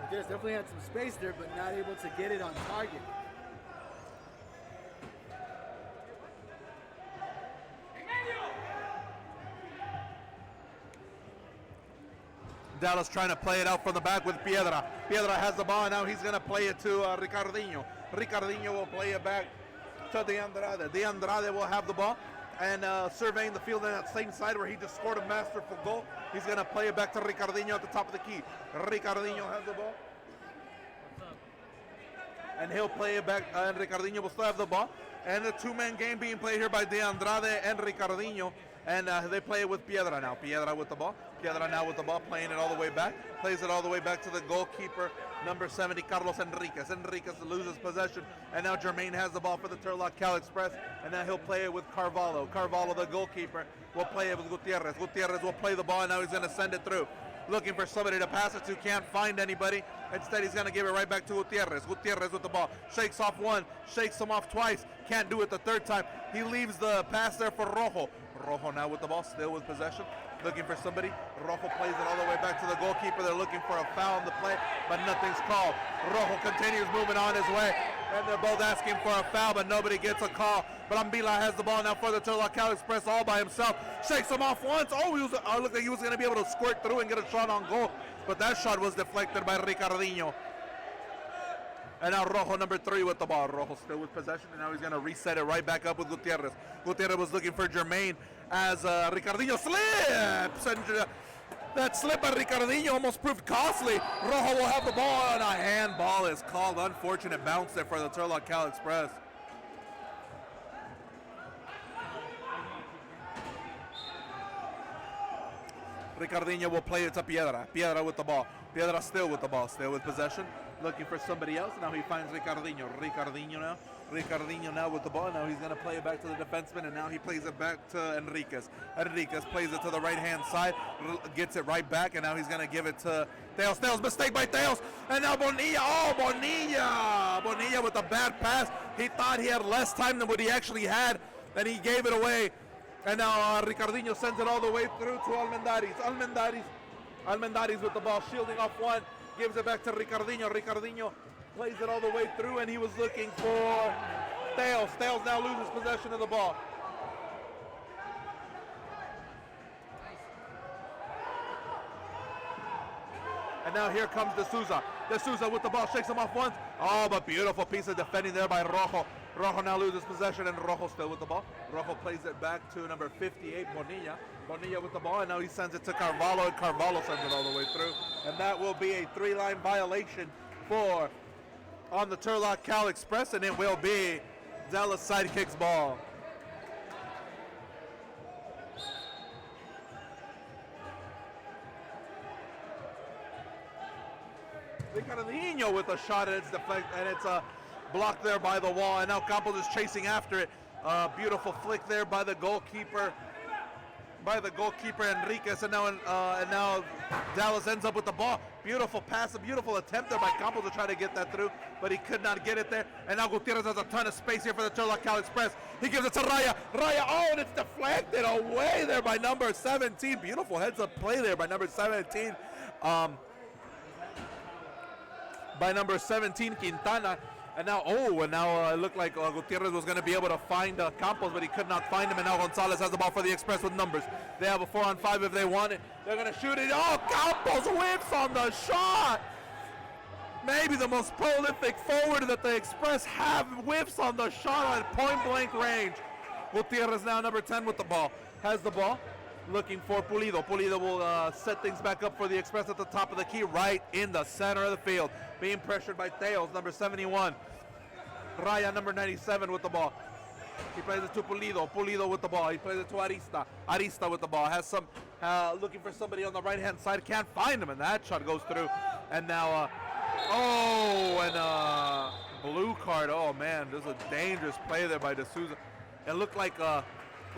Gutierrez definitely had some space there, but not able to get it on target. Dallas trying to play it out from the back with Piedra. Piedra has the ball, and now he's going to play it to Ricardinho. Ricardinho will play it back to De Andrade. De Andrade will have the ball, and surveying the field on that same side where he just scored a masterful goal. He's going to play it back to Ricardinho at the top of the key. Ricardinho has the ball. And he'll play it back, and Ricardinho will still have the ball. And the two-man game being played here by De Andrade and Ricardinho. And they play it with Piedra now. Piedra with the ball. Piedra now with the ball, playing it all the way back. Plays it all the way back to the goalkeeper, number 70, Carlos Enriquez. Enriquez loses possession, and now Jermaine has the ball for the Turlock Cal Express, and now he'll play it with Carvalho. Carvalho, the goalkeeper, will play it with Gutierrez. Gutierrez will play the ball, and now he's going to send it through. Looking for somebody to pass it to, can't find anybody. Instead, he's going to give it right back to Gutierrez. Gutierrez with the ball. Shakes off one, shakes him off twice. Can't do it the third time. He leaves the pass there for Rojo. Rojo now with the ball, still with possession. Looking for somebody. Rojo plays it all the way back to the goalkeeper. They're looking for a foul in the play, but nothing's called. Rojo continues moving on his way, and they're both asking for a foul, but nobody gets a call. But Ambila has the ball now for the Turlock Cal Express all by himself. Shakes him off once. Oh, looked like he was going to be able to squirt through and get a shot on goal, but that shot was deflected by Ricardinho. And now Rojo, number 3, with the ball. Rojo still with possession, and now he's going to reset it right back up with Gutierrez. Gutierrez was looking for Jermaine as Ricardinho slips. And that slip by Ricardinho almost proved costly. Rojo will have the ball, and a handball is called. Unfortunate bounce there for the Turlock Cal Express. Ricardinho will play it to Piedra. Piedra with the ball. Piedra still with the ball, still with possession. Looking for somebody else. Now he finds Ricardinho. Ricardinho now with the ball. Now he's going to play it back to the defenseman, and now he plays it back to Enriquez. Enriquez plays it to the right-hand side, gets it right back, and now he's going to give it to Teos. Teos, mistake by Teos. And now Bonilla. Oh, Bonilla. Bonilla with a bad pass. He thought he had less time than what he actually had. and he gave it away. And now Ricardinho sends it all the way through to Almendaris. Almendaris with the ball, shielding off one, gives it back to Ricardinho. Ricardinho plays it all the way through, and he was looking for Teos. Teos now loses possession of the ball. And now here comes De Souza. De Souza with the ball, shakes him off once. Oh, but beautiful piece of defending there by Rojo. Rojo now loses possession, and Rojo still with the ball. Rojo plays it back to number 58, Bonilla. Bonilla with the ball, and now he sends it to Carvalho, and Carvalho sends it all the way through. And that will be a 3-line violation on the Turlock Cal Express, and it will be Dallas Sidekicks ball. Ricardinho with a shot, and it's blocked there by the wall, and now Campos is chasing after it. Beautiful flick there by the goalkeeper Enriquez, and now Dallas ends up with the ball. Beautiful pass, a beautiful attempt there by Campos to try to get that through, but he could not get it there. And now Gutierrez has a ton of space here for the Turlock Cal Express. He gives it to Raya. Oh, and it's deflected away there by number 17. Beautiful heads-up play there by number 17. By number 17, Quintana. And now it looked like Gutierrez was going to be able to find Campos, but he could not find him. And now Gonzalez has the ball for the Express with numbers. They have a 4-on-5 if they want it. They're going to shoot it. Oh, Campos whips on the shot. Maybe the most prolific forward that the Express have, whiffs on the shot at point-blank range. Gutierrez now, number 10, with the ball. Has the ball. Looking for Pulido. Pulido will set things back up for the Express at the top of the key, right in the center of the field. Being pressured by Teos, number 71. Raya, number 97, with the ball. He plays it to Pulido. Pulido with the ball. He plays it to Arista. Arista with the ball. Has some looking for somebody on the right-hand side. Can't find him, and that shot goes through. And now, blue card. Oh, man, this is a dangerous play there by De Souza. It looked like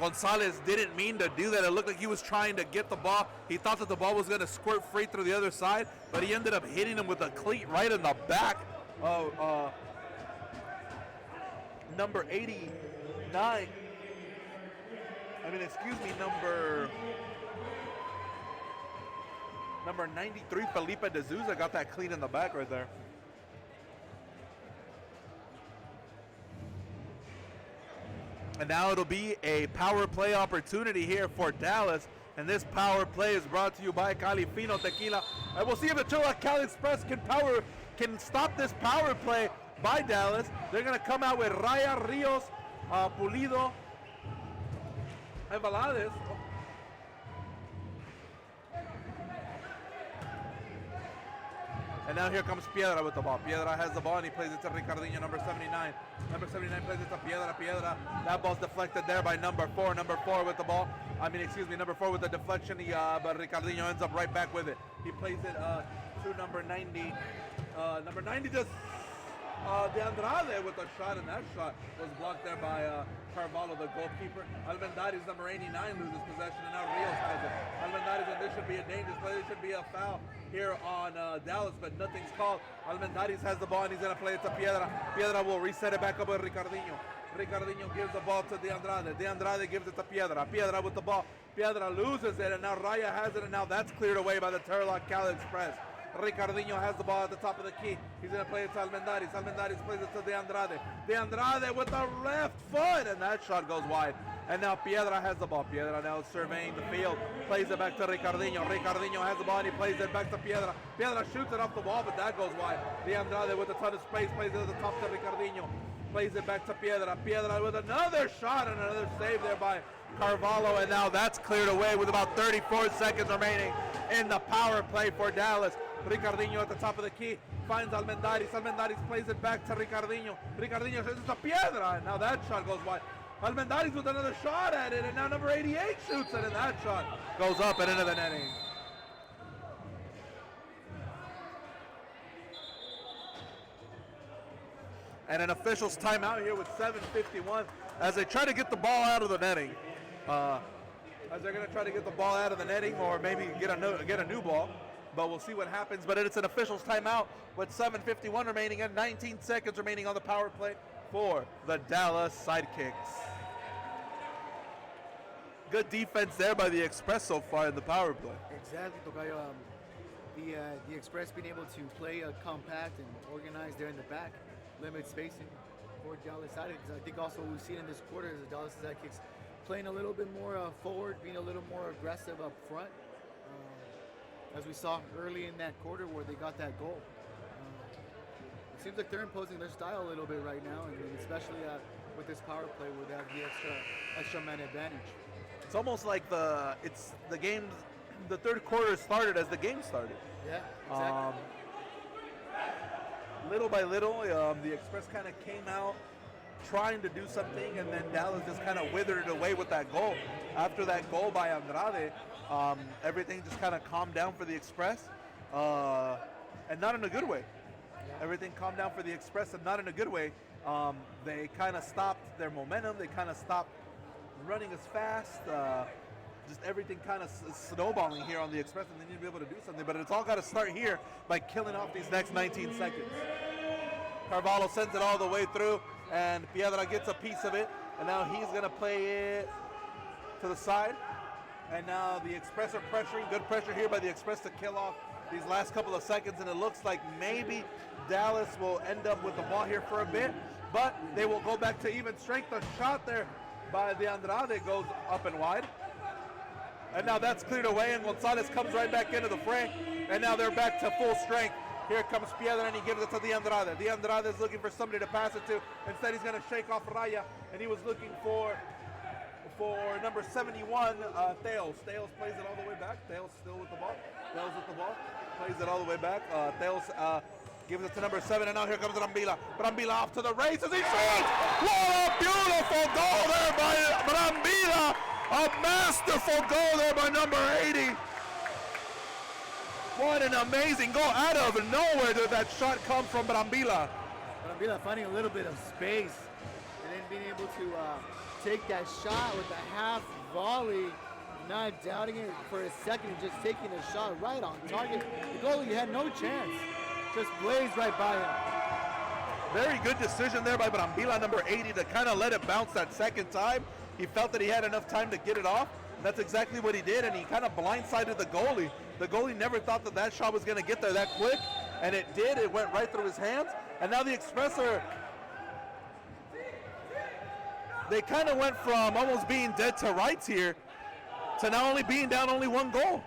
Gonzalez didn't mean to do that. It looked like he was trying to get the ball. He thought that the ball was going to squirt free through the other side, but he ended up hitting him with a cleat right in the back of number 89. Number 93, Felipe De Souza got that cleat in the back right there. And now it'll be a power play opportunity here for Dallas. And this power play is brought to you by Califino Tequila. And we'll see if the Turlock Cal Express can stop this power play by Dallas. They're going to come out with Raya, Rios, Pulido, and Valadez. And now here comes Piedra with the ball. Piedra has the ball, and he plays it to Ricardinho, number 79. Number 79 plays it to Piedra. Piedra, that ball's deflected there by number 4. Number 4 with the ball. Number 4 with the deflection. But Ricardinho ends up right back with it. He plays it to number 90. Number 90 just De Andrade with a shot, and that shot was blocked there by Carvalho, the goalkeeper. Almendaris, number 89, loses possession, and now Rios has it. Almendaris, and this should be a dangerous play. This should be a foul here on Dallas, but nothing's called. Almendaris has the ball, and he's going to play it to Piedra. Piedra will reset it back up with Ricardinho. Ricardinho gives the ball to De Andrade. De Andrade gives it to Piedra. Piedra with the ball. Piedra loses it, and now Raya has it, and now that's cleared away by the Turlock Cal Express. Ricardinho has the ball at the top of the key. He's going to play it to Almendaris. Almendaris plays it to De Andrade. De Andrade with the left foot, and that shot goes wide. And now Piedra has the ball. Piedra now surveying the field. Plays it back to Ricardinho. Ricardinho has the ball, and he plays it back to Piedra. Piedra shoots it off the wall, but that goes wide. De Andrade with a ton of space. Plays it at the top to Ricardinho. Plays it back to Piedra. Piedra with another shot and another save there by Carvalho. And now that's cleared away with about 34 seconds remaining in the power play for Dallas. Ricardinho at the top of the key finds Almendaris. Almendaris plays it back to Ricardinho. Ricardinho says it's a Piedra, and now that shot goes wide. Almendaris with another shot at it, and now number 88 shoots it, and that shot goes up and into the netting. And an official's timeout here with 7:51 as they try to get the ball out of the netting. As they're going to try to get the ball out of the netting, or maybe get a new ball. But we'll see what happens. But it's an official's timeout with 7:51 remaining and 19 seconds remaining on the power play for the Dallas Sidekicks. good defense there by the Express so far in the power play. Exactly, Tocayo. The Express being able to play compact and organized there in the back, limit spacing for Dallas Sidekicks. I think also what we've seen in this quarter is the Dallas Sidekicks playing a little bit more forward, being a little more aggressive up front, as we saw early in that quarter where they got that goal. It seems like they're imposing their style a little bit right now, and especially with this power play where they have the extra man advantage. It's almost like the third quarter started as the game started. Yeah, exactly. Little by little, the Express kind of came out trying to do something, and then Dallas just kind of withered it away with that goal. After that goal by Andrade, everything just kind of calmed down for the Express, and not in a good way. Everything calmed down for the Express, and not in a good way. They kind of stopped their momentum. They kind of stopped running as fast. Just everything kind of snowballing here on the Express, and they need to be able to do something. But it's all got to start here by killing off these next 19 seconds. Carvalho sends it all the way through, and Piedra gets a piece of it, and now he's going to play it to the side. And now the Express are pressuring. Good pressure here by the Express to kill off these last couple of seconds, and it looks like maybe Dallas will end up with the ball here for a bit, but they will go back to even strength. A shot there by the Andrade goes up and wide. And now that's cleared away, and Gonzalez comes right back into the fray, and now they're back to full strength. Here comes Piedra, and he gives it to the Andrade. The Andrade is looking for somebody to pass it to. Instead, he's going to shake off Raya, and he was looking for number 71, Teos. Teos plays it all the way back. Teos still with the ball. Teos with the ball. Plays it all the way back. Teos gives it to number 7, and now here comes Brambila. Brambila off to the races. He shoots! What a beautiful goal there by Brambila! A masterful goal there by number 80. What an amazing goal. Out of nowhere did that shot come from Brambila. Brambila finding a little bit of space and then being able to take that shot with a half volley, not doubting it for a second, and just taking a shot right on target. The goalie had no chance. Just blazed right by him. Very good decision there by Brambila, number 80, to kind of let it bounce that second time. He felt that he had enough time to get it off. That's exactly what he did, and he kind of blindsided the goalie. The goalie never thought that that shot was going to get there that quick, and it did. It went right through his hands, and now the Express they kind of went from almost being dead to rights here to now only being down only one goal.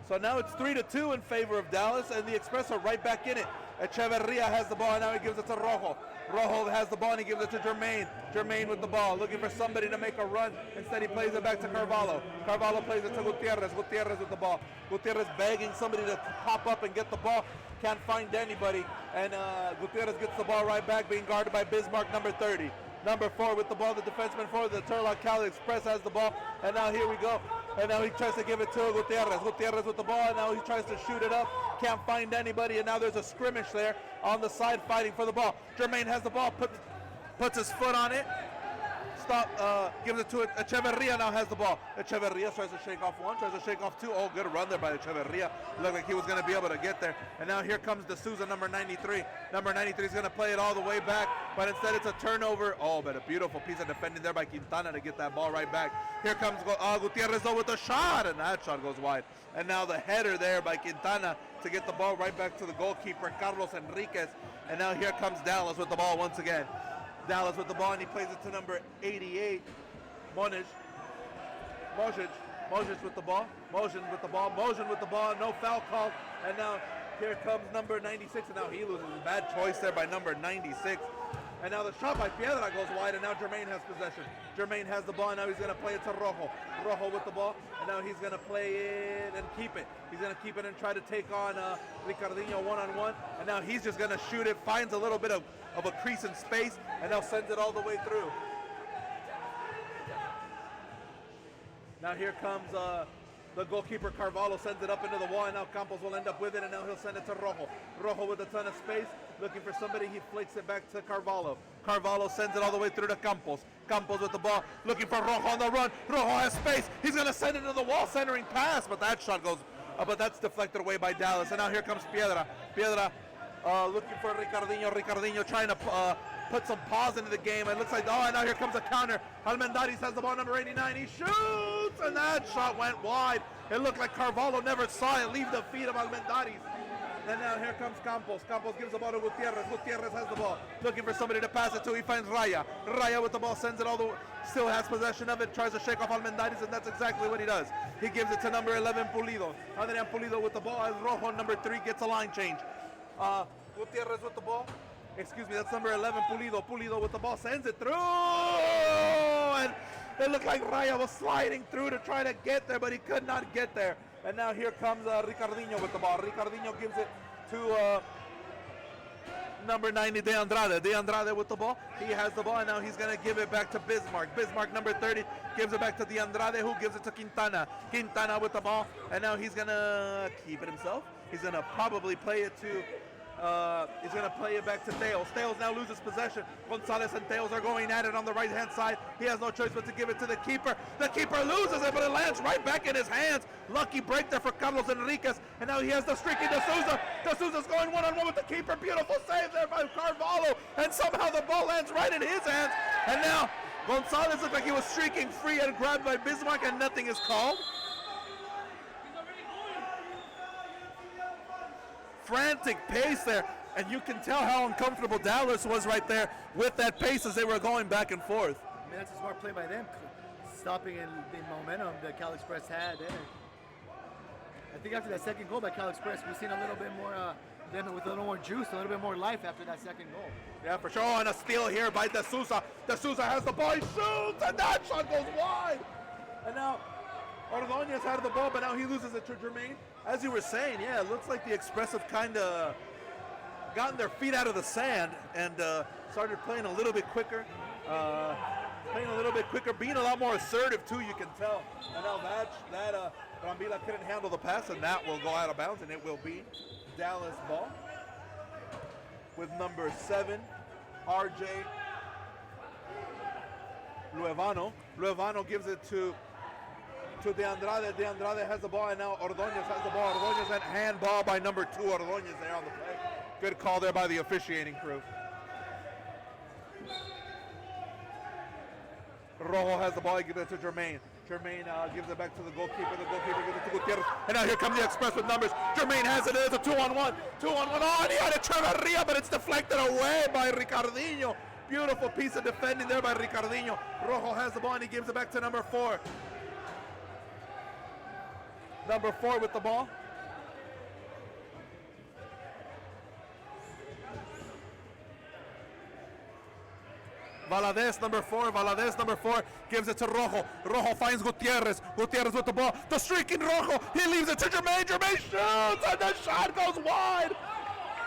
So now it's 3-2 in favor of Dallas, and the Express are right back in it. Echeverria has the ball, and now he gives it to Rojo. Rojo has the ball, and he gives it to Jermaine. Jermaine with the ball, looking for somebody to make a run. Instead, he plays it back to Carvalho. Carvalho plays it to Gutierrez. Gutierrez with the ball. Gutierrez begging somebody to pop up and get the ball. Can't find anybody. And Gutierrez gets the ball right back, being guarded by Bismarck, number 30. Number 4 with the ball, the defenseman for the Turlock Cali Express has the ball. And now here we go. And now he tries to give it to Gutierrez. Gutierrez with the ball, and now he tries to shoot it up. Can't find anybody, and now there's a scrimmage there on the side fighting for the ball. Jermaine has the ball, puts his foot on it. Gives it to Echeverria, now has the ball. Echeverria tries to shake off one, tries to shake off two. Oh, good run there by Echeverria. Looked like he was going to be able to get there. And now here comes D'Souza, number 93. Number 93 is going to play it all the way back, but instead it's a turnover. Oh, but a beautiful piece of defending there by Quintana to get that ball right back. Here comes Gutierrez though with a shot, and that shot goes wide. And now the header there by Quintana to get the ball right back to the goalkeeper, Carlos Enriquez. And now here comes Dallas with the ball once again. Dallas with the ball, and he plays it to number 88, Mojic with the ball. Mojic with the ball. No foul call. And now here comes number 96, and now he loses. Bad choice there by number 96. And now the shot by Piedra goes wide, and now Jermaine has possession. Jermaine has the ball, and now he's going to play it to Rojo. Rojo with the ball, and now he's going to play it and keep it. He's going to keep it and try to take on Ricardinho one-on-one. And now he's just going to shoot it, finds a little bit of a crease in space, and now sends it all the way through. Now here comes the goalkeeper, Carvalho, sends it up into the wall, and now Campos will end up with it, and now he'll send it to Rojo. Rojo with a ton of space, looking for somebody. He flicks it back to Carvalho. Carvalho sends it all the way through to Campos. Campos with the ball, looking for Rojo on the run. Rojo has space. He's going to send it to the wall, centering pass, but that shot goes, but that's deflected away by Dallas. And now here comes Piedra. Piedra looking for Ricardinho. Ricardinho trying to put some pause into the game. It looks like, oh, and now here comes a counter. Almendares has the ball, number 89. He shoots, and that shot went wide. It looked like Carvalho never saw it leave the feet of Almendares. And now here comes Campos. Campos gives the ball to Gutierrez. Gutierrez has the ball, looking for somebody to pass it to. He finds Raya. Raya with the ball, sends it all the way, still has possession of it, tries to shake off Almendares, and that's exactly what he does. He gives it to number 11, Pulido. Adrian Pulido with the ball as Rojo, number 3, gets a line change. Gutierrez with the ball. Excuse me, that's number 11, Pulido. Pulido with the ball, sends it through. And it looked like Raya was sliding through to try to get there, but he could not get there. And now here comes Ricardinho with the ball. Ricardinho gives it to number 90, De Andrade. De Andrade with the ball. He has the ball, and now he's going to give it back to Bismarck. Bismarck, number 30, gives it back to De Andrade, who gives it to Quintana. Quintana with the ball, and now he's going to keep it himself. He's going to probably play it to... he's going to play it back to Teos. Teos now loses possession. Gonzalez and Teos are going at it on the right-hand side. He has no choice but to give it to the keeper. The keeper loses it, but it lands right back in his hands. Lucky break there for Carlos Enriquez. And now he has the streaky De Souza. De Souza's going one-on-one with the keeper. Beautiful save there by Carvalho. And somehow the ball lands right in his hands. And now Gonzalez looked like he was streaking free and grabbed by Bismarck, and nothing is called. Frantic pace there, and you can tell how uncomfortable Dallas was right there with that pace as they were going back and forth. I mean, that's a smart play by them, stopping in the momentum that Cal Express had there. I think after that second goal by Cal Express, we've seen a little bit more, them with a little more juice, a little bit more life after that second goal. Yeah, for sure, and a steal here by De Souza. De Souza has the ball, he shoots, and that shot goes wide. And now Ordonez had the ball, but now he loses it to Jermaine. As you were saying, yeah, it looks like the Express have kind of gotten their feet out of the sand and started playing a little bit quicker. Being a lot more assertive too, you can tell. And now that Brambila couldn't handle the pass, and that will go out of bounds, and it will be Dallas ball with number 7, RJ Luevano. Luevano gives it to De Andrade. De Andrade has the ball, and now Ordonez has the ball. Ordonez and handball by number 2. Ordonez there on the play. Good call there by the officiating crew. Rojo has the ball. He gives it to Jermaine. Jermaine gives it back to the goalkeeper. The goalkeeper gives it to Gutierrez. And now here comes the Express with numbers. Jermaine has it. It's a 2-on-1. 2-on-1. Oh, and he had a Chavarria, but it's deflected away by Ricardinho. Beautiful piece of defending there by Ricardinho. Rojo has the ball, and he gives it back to number 4. Number 4 with the ball. Valadez, number 4. Valadez, number 4, gives it to Rojo. Rojo finds Gutierrez. Gutierrez with the ball. The streaking Rojo. He leaves it to Jermaine. Jermaine shoots, and the shot goes wide.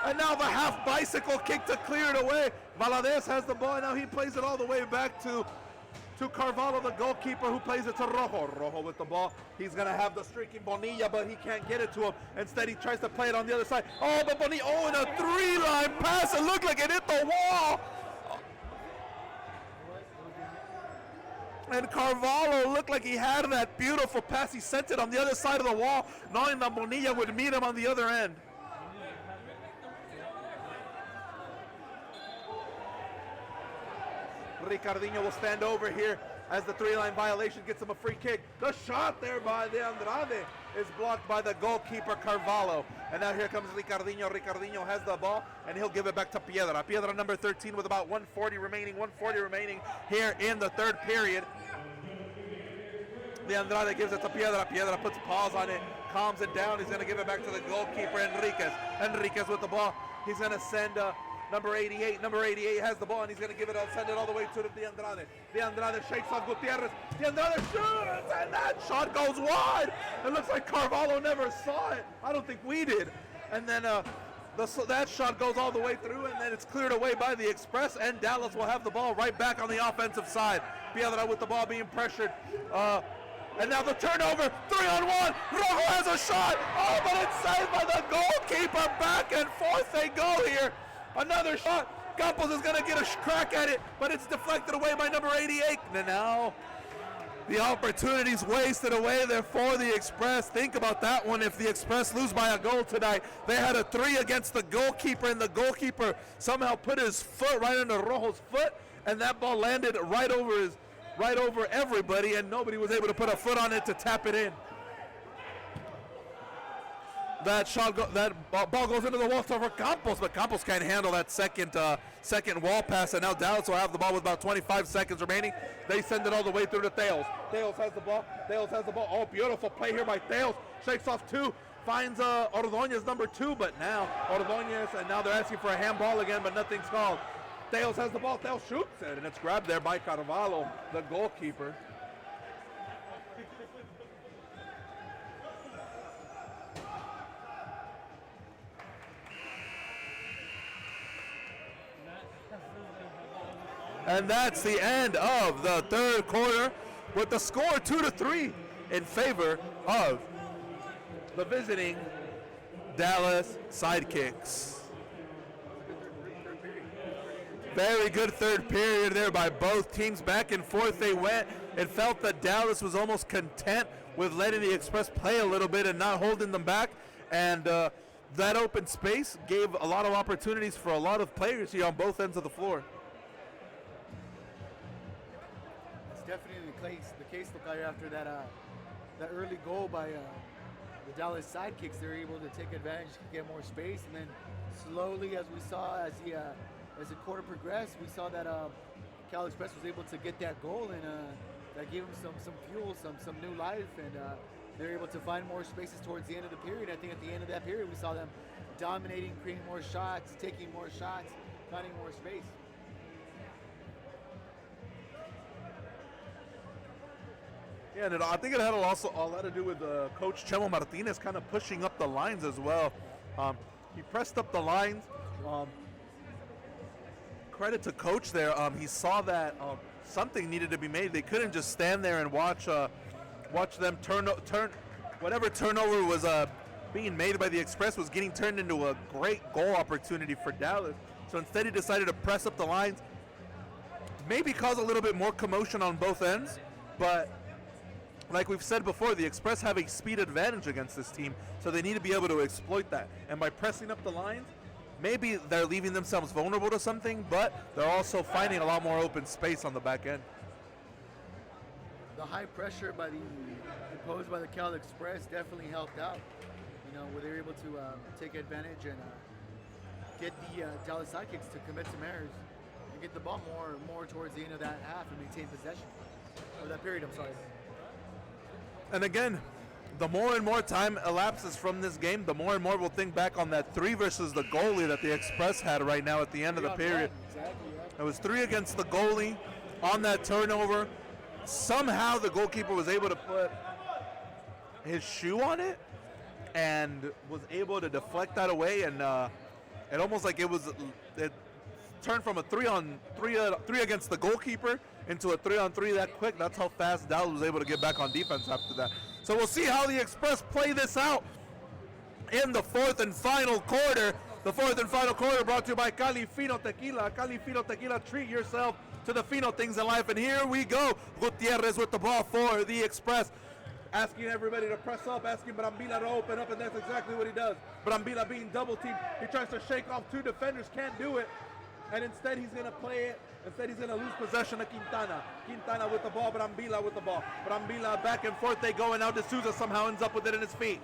And now the half bicycle kick to clear it away. Valadez has the ball. Now he plays it all the way back to Carvalho, the goalkeeper, who plays it to Rojo. Rojo with the ball. He's going to have the streaking Bonilla, but he can't get it to him. Instead, he tries to play it on the other side. Oh, but Bonilla, and a 3-line pass. It looked like it hit the wall. And Carvalho looked like he had that beautiful pass. He sent it on the other side of the wall, knowing that Bonilla would meet him on the other end. Ricardinho will stand over here as the 3-line violation gets him a free kick. The shot there by De Andrade is blocked by the goalkeeper Carvalho. And now here comes Ricardinho. Ricardinho has the ball, and he'll give it back to Piedra. Piedra, number 13, with about 140 remaining here in the third period. De Andrade gives it to Piedra. Piedra puts pause on it, calms it down. He's going to give it back to the goalkeeper, Enriquez. Enriquez with the ball. He's going to send number 88. Number 88 has the ball, and he's going to send it all the way to De Andrade. De Andrade shakes off Gutierrez. De Andrade shoots, and that shot goes wide. It looks like Carvalho never saw it. I don't think we did. And then that shot goes all the way through, and then it's cleared away by the Express, and Dallas will have the ball right back on the offensive side. Piedra with the ball being pressured. And now the turnover, 3-on-1. Rojo has a shot. Oh, but it's saved by the goalkeeper. Back and forth they go here. Another shot. Campos is going to get a crack at it, but it's deflected away by number 88. And now The opportunities wasted away there for the Express. Think about that one. If the Express lose by a goal tonight, they had a 3 against the goalkeeper, and the goalkeeper somehow put his foot right under Rojo's foot, and that ball landed right over everybody, and nobody was able to put a foot on it to tap it in. That ball goes into the wall for Campos, but Campos can't handle that second wall pass, and now Dallas will have the ball with about 25 seconds remaining. They send it all the way through to Thales. Thales has the ball. Oh, beautiful play here by Thales. Shakes off 2, finds Ordóñez number 2, but now Ordóñez, and now they're asking for a handball again, but nothing's called. Thales has the ball. Thales shoots it, and it's grabbed there by Carvalho, the goalkeeper. And that's the end of the third quarter with the score 2-3 in favor of the visiting Dallas Sidekicks. Very good third period there by both teams. Back and forth they went. It felt that Dallas was almost content with letting the Express play a little bit and not holding them back. And that open space gave a lot of opportunities for a lot of players here on both ends of the floor. Definitely the case look after that early goal by the Dallas Sidekicks. They're able to take advantage, get more space, and then slowly, as we saw as the quarter progressed, we saw that Cal Express was able to get that goal, and that gave them some fuel, some new life, and they're able to find more spaces towards the end of the period. I think at the end of that period, we saw them dominating, creating more shots, taking more shots, finding more space. Yeah, and I think it had also a lot to do with Coach Chemo Martinez kind of pushing up the lines as well. He pressed up the lines. Credit to Coach there. He saw that something needed to be made. They couldn't just stand there and watch them turn. Whatever turnover was being made by the Express was getting turned into a great goal opportunity for Dallas. So instead, he decided to press up the lines, maybe cause a little bit more commotion on both ends, but like we've said before, the Express have a speed advantage against this team, so they need to be able to exploit that. And by pressing up the lines, maybe they're leaving themselves vulnerable to something, but they're also finding a lot more open space on the back end. The high pressure imposed by the Cal Express definitely helped out. You know, where they were able to take advantage and get the Dallas Sidekicks to commit some errors and get the ball more towards the end of that half and maintain possession. Or that period, I'm sorry. And again, the more and more time elapses from this game, the more and more we'll think back on that 3 versus the goalie that the Express had right now at the end of the period. Exactly, yeah. It was 3 against the goalie on that turnover. Somehow the goalkeeper was able to put his shoe on it and was able to deflect that away, and it almost like it turned from a 3 against the goalkeeper into a 3-on-3 that quick. That's how fast Dallas was able to get back on defense after that. So we'll see how the Express play this out in the fourth and final quarter. The fourth and final quarter brought to you by Cali Fino Tequila. Cali Fino Tequila, treat yourself to the fino things in life. And here we go. Gutierrez with the ball for the Express. Asking everybody to press up, asking Brambila to open up, and that's exactly what he does. Brambila being double teamed. He tries to shake off 2 defenders, can't do it. And instead he's going to play it. Instead he's going to lose possession to Quintana. Quintana with the ball, Brambila with the ball. Brambila back and forth they go, and now D'Souza somehow ends up with it in his feet.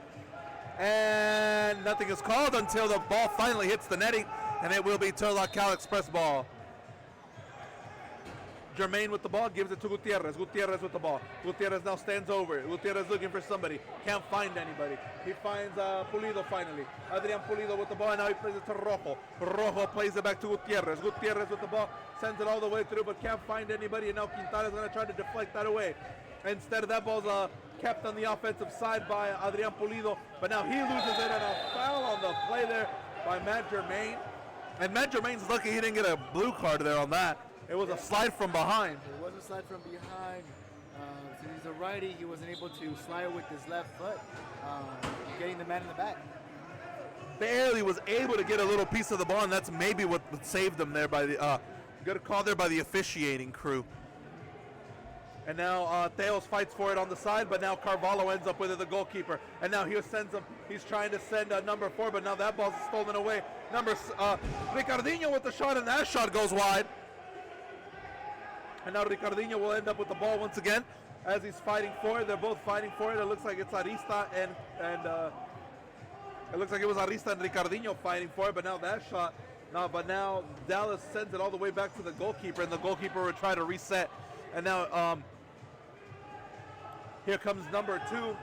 And nothing is called until the ball finally hits the netting, and it will be Turlock Cal Express ball. Jermaine with the ball, gives it to Gutierrez. Gutierrez with the ball. Gutierrez now stands over it. Gutierrez looking for somebody. Can't find anybody. He finds Pulido finally. Adrian Pulido with the ball, and now he plays it to Rojo. Rojo plays it back to Gutierrez. Gutierrez with the ball, sends it all the way through, but can't find anybody, and now Quintana's going to try to deflect that away. Instead, that ball's kept on the offensive side by Adrian Pulido, but now he loses it, and a foul on the play there by Matt Germain. And Matt Germain's lucky he didn't get a blue card there on that. It was a slide from behind. It was a slide from behind. Since he's a righty, he wasn't able to slide with his left foot, getting the man in the back. Barely was able to get a little piece of the ball, and that's maybe what saved him there by the good call there by the officiating crew. And now Teos fights for it on the side, but now Carvalho ends up with it, the goalkeeper. And now he sends him. He's trying to send number 4, but now that ball's stolen away. Ricardinho with the shot, and that shot goes wide. And now Ricardinho will end up with the ball once again as he's fighting for it. They're both fighting for it. It looks like it's Arista and it looks like it was Arista and Ricardinho fighting for it, but now that shot. But now Dallas sends it all the way back to the goalkeeper, and the goalkeeper will try to reset. And now here comes number 2.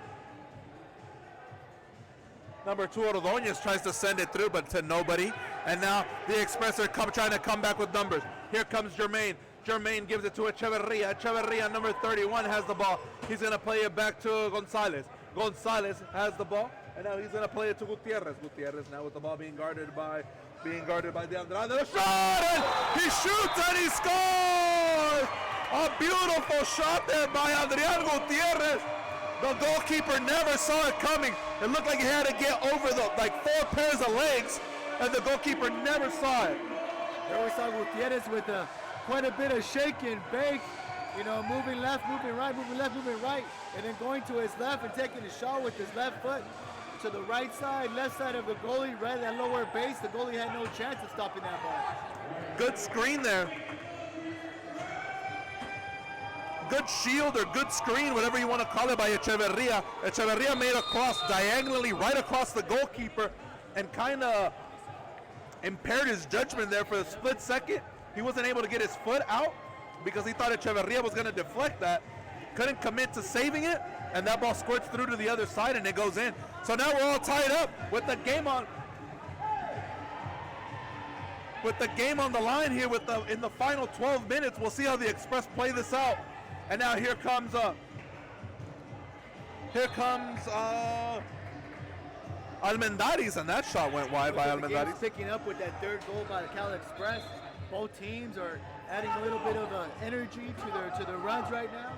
Number 2, Ordonez tries to send it through, but to nobody. And now the Express are trying to come back with numbers. Here comes Jermaine. Jermaine gives it to Echeverria. Echeverria, number 31, has the ball. He's going to play it back to Gonzalez. Gonzalez has the ball, and now he's going to play it to Gutierrez. Gutierrez now with the ball being guarded by De Andrade. The shot, and he shoots and he scores! A beautiful shot there by Adrian Gutierrez. The goalkeeper never saw it coming. It looked like he had to get over the 4 pairs of legs, and the goalkeeper never saw it. There we saw Gutierrez with quite a bit of shake and bake, moving left, moving right, moving left, moving right, and then going to his left and taking a shot with his left foot to the right side, left side of the goalie, right at that lower base. The goalie had no chance of stopping that ball. Good screen there. Good shield or good screen, whatever you want to call it, by Echeverria. Echeverria made a cross diagonally right across the goalkeeper and kind of impaired his judgment there for a split second. He wasn't able to get his foot out because he thought Echeverria was going to deflect that. Couldn't commit to saving it, and that ball squirts through to the other side and it goes in. So now we're all tied up with the game on the line here in the final 12 minutes. We'll see how the Express play this out. And now here comes Almendares, and that shot went wide by Almendares. Picking up with that third goal by the Cal Express. Both teams are adding a little bit of energy to their runs right now.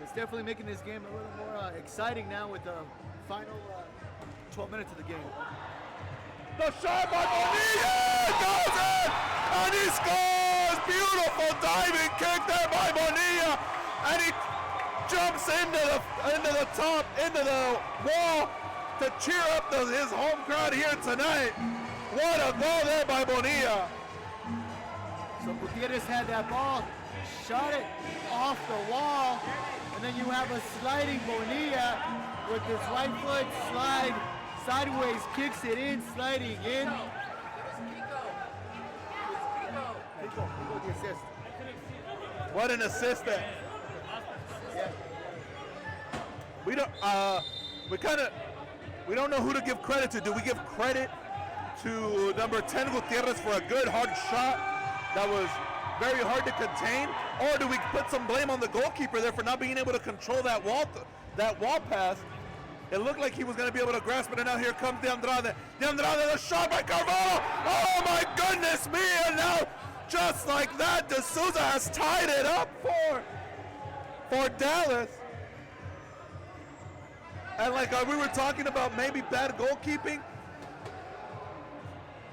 It's definitely making this game a little more exciting now with the final 12 minutes of the game. The shot by Bonilla goes in, and he scores! Beautiful diving kick there by Bonilla, and he jumps into the wall to cheer up his home crowd here tonight. What a goal there by Bonilla. So Gutierrez had that ball, shot it off the wall, and then you have a sliding Bonilla with his right foot slide sideways, kicks it in, sliding in. Kiko, the assist. What an assist there. Yeah. We don't know who to give credit to. Do we give credit to number 10 Gutierrez for a good hard shot that was very hard to contain, or do we put some blame on the goalkeeper there for not being able to control that wall pass? It looked like he was going to be able to grasp it, and now here comes De Andrade. De Andrade, the shot by Carvalho. Oh my goodness me! And now, just like that, De Souza has tied it up for Dallas. And like we were talking about, maybe bad goalkeeping.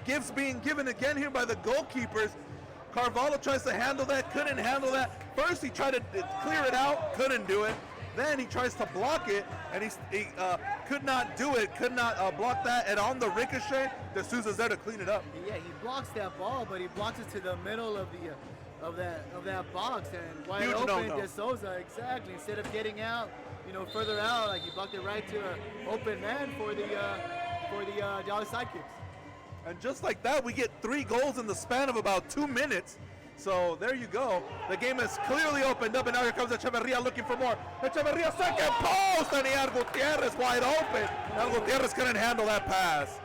Gifts being given again here by the goalkeepers. Carvalho tries to handle that, couldn't handle that. First he tried to clear it out, couldn't do it. Then he tries to block it, and he could not do it, could not block that. And on the ricochet, De Souza's there to clean it up. Yeah, he blocks that ball, but he blocks it to the middle of that box, and wide Huge open. no-no. De Souza, exactly. Instead of getting out, further out, like he blocked it right to an open man for the Dallas Sidekicks. And just like that, we get 3 goals in the span of about 2 minutes. So there you go. The game has clearly opened up, and now here comes Echeverria looking for more. Echeverria, second post, and he had Gutierrez wide open. And Gutierrez couldn't handle that pass.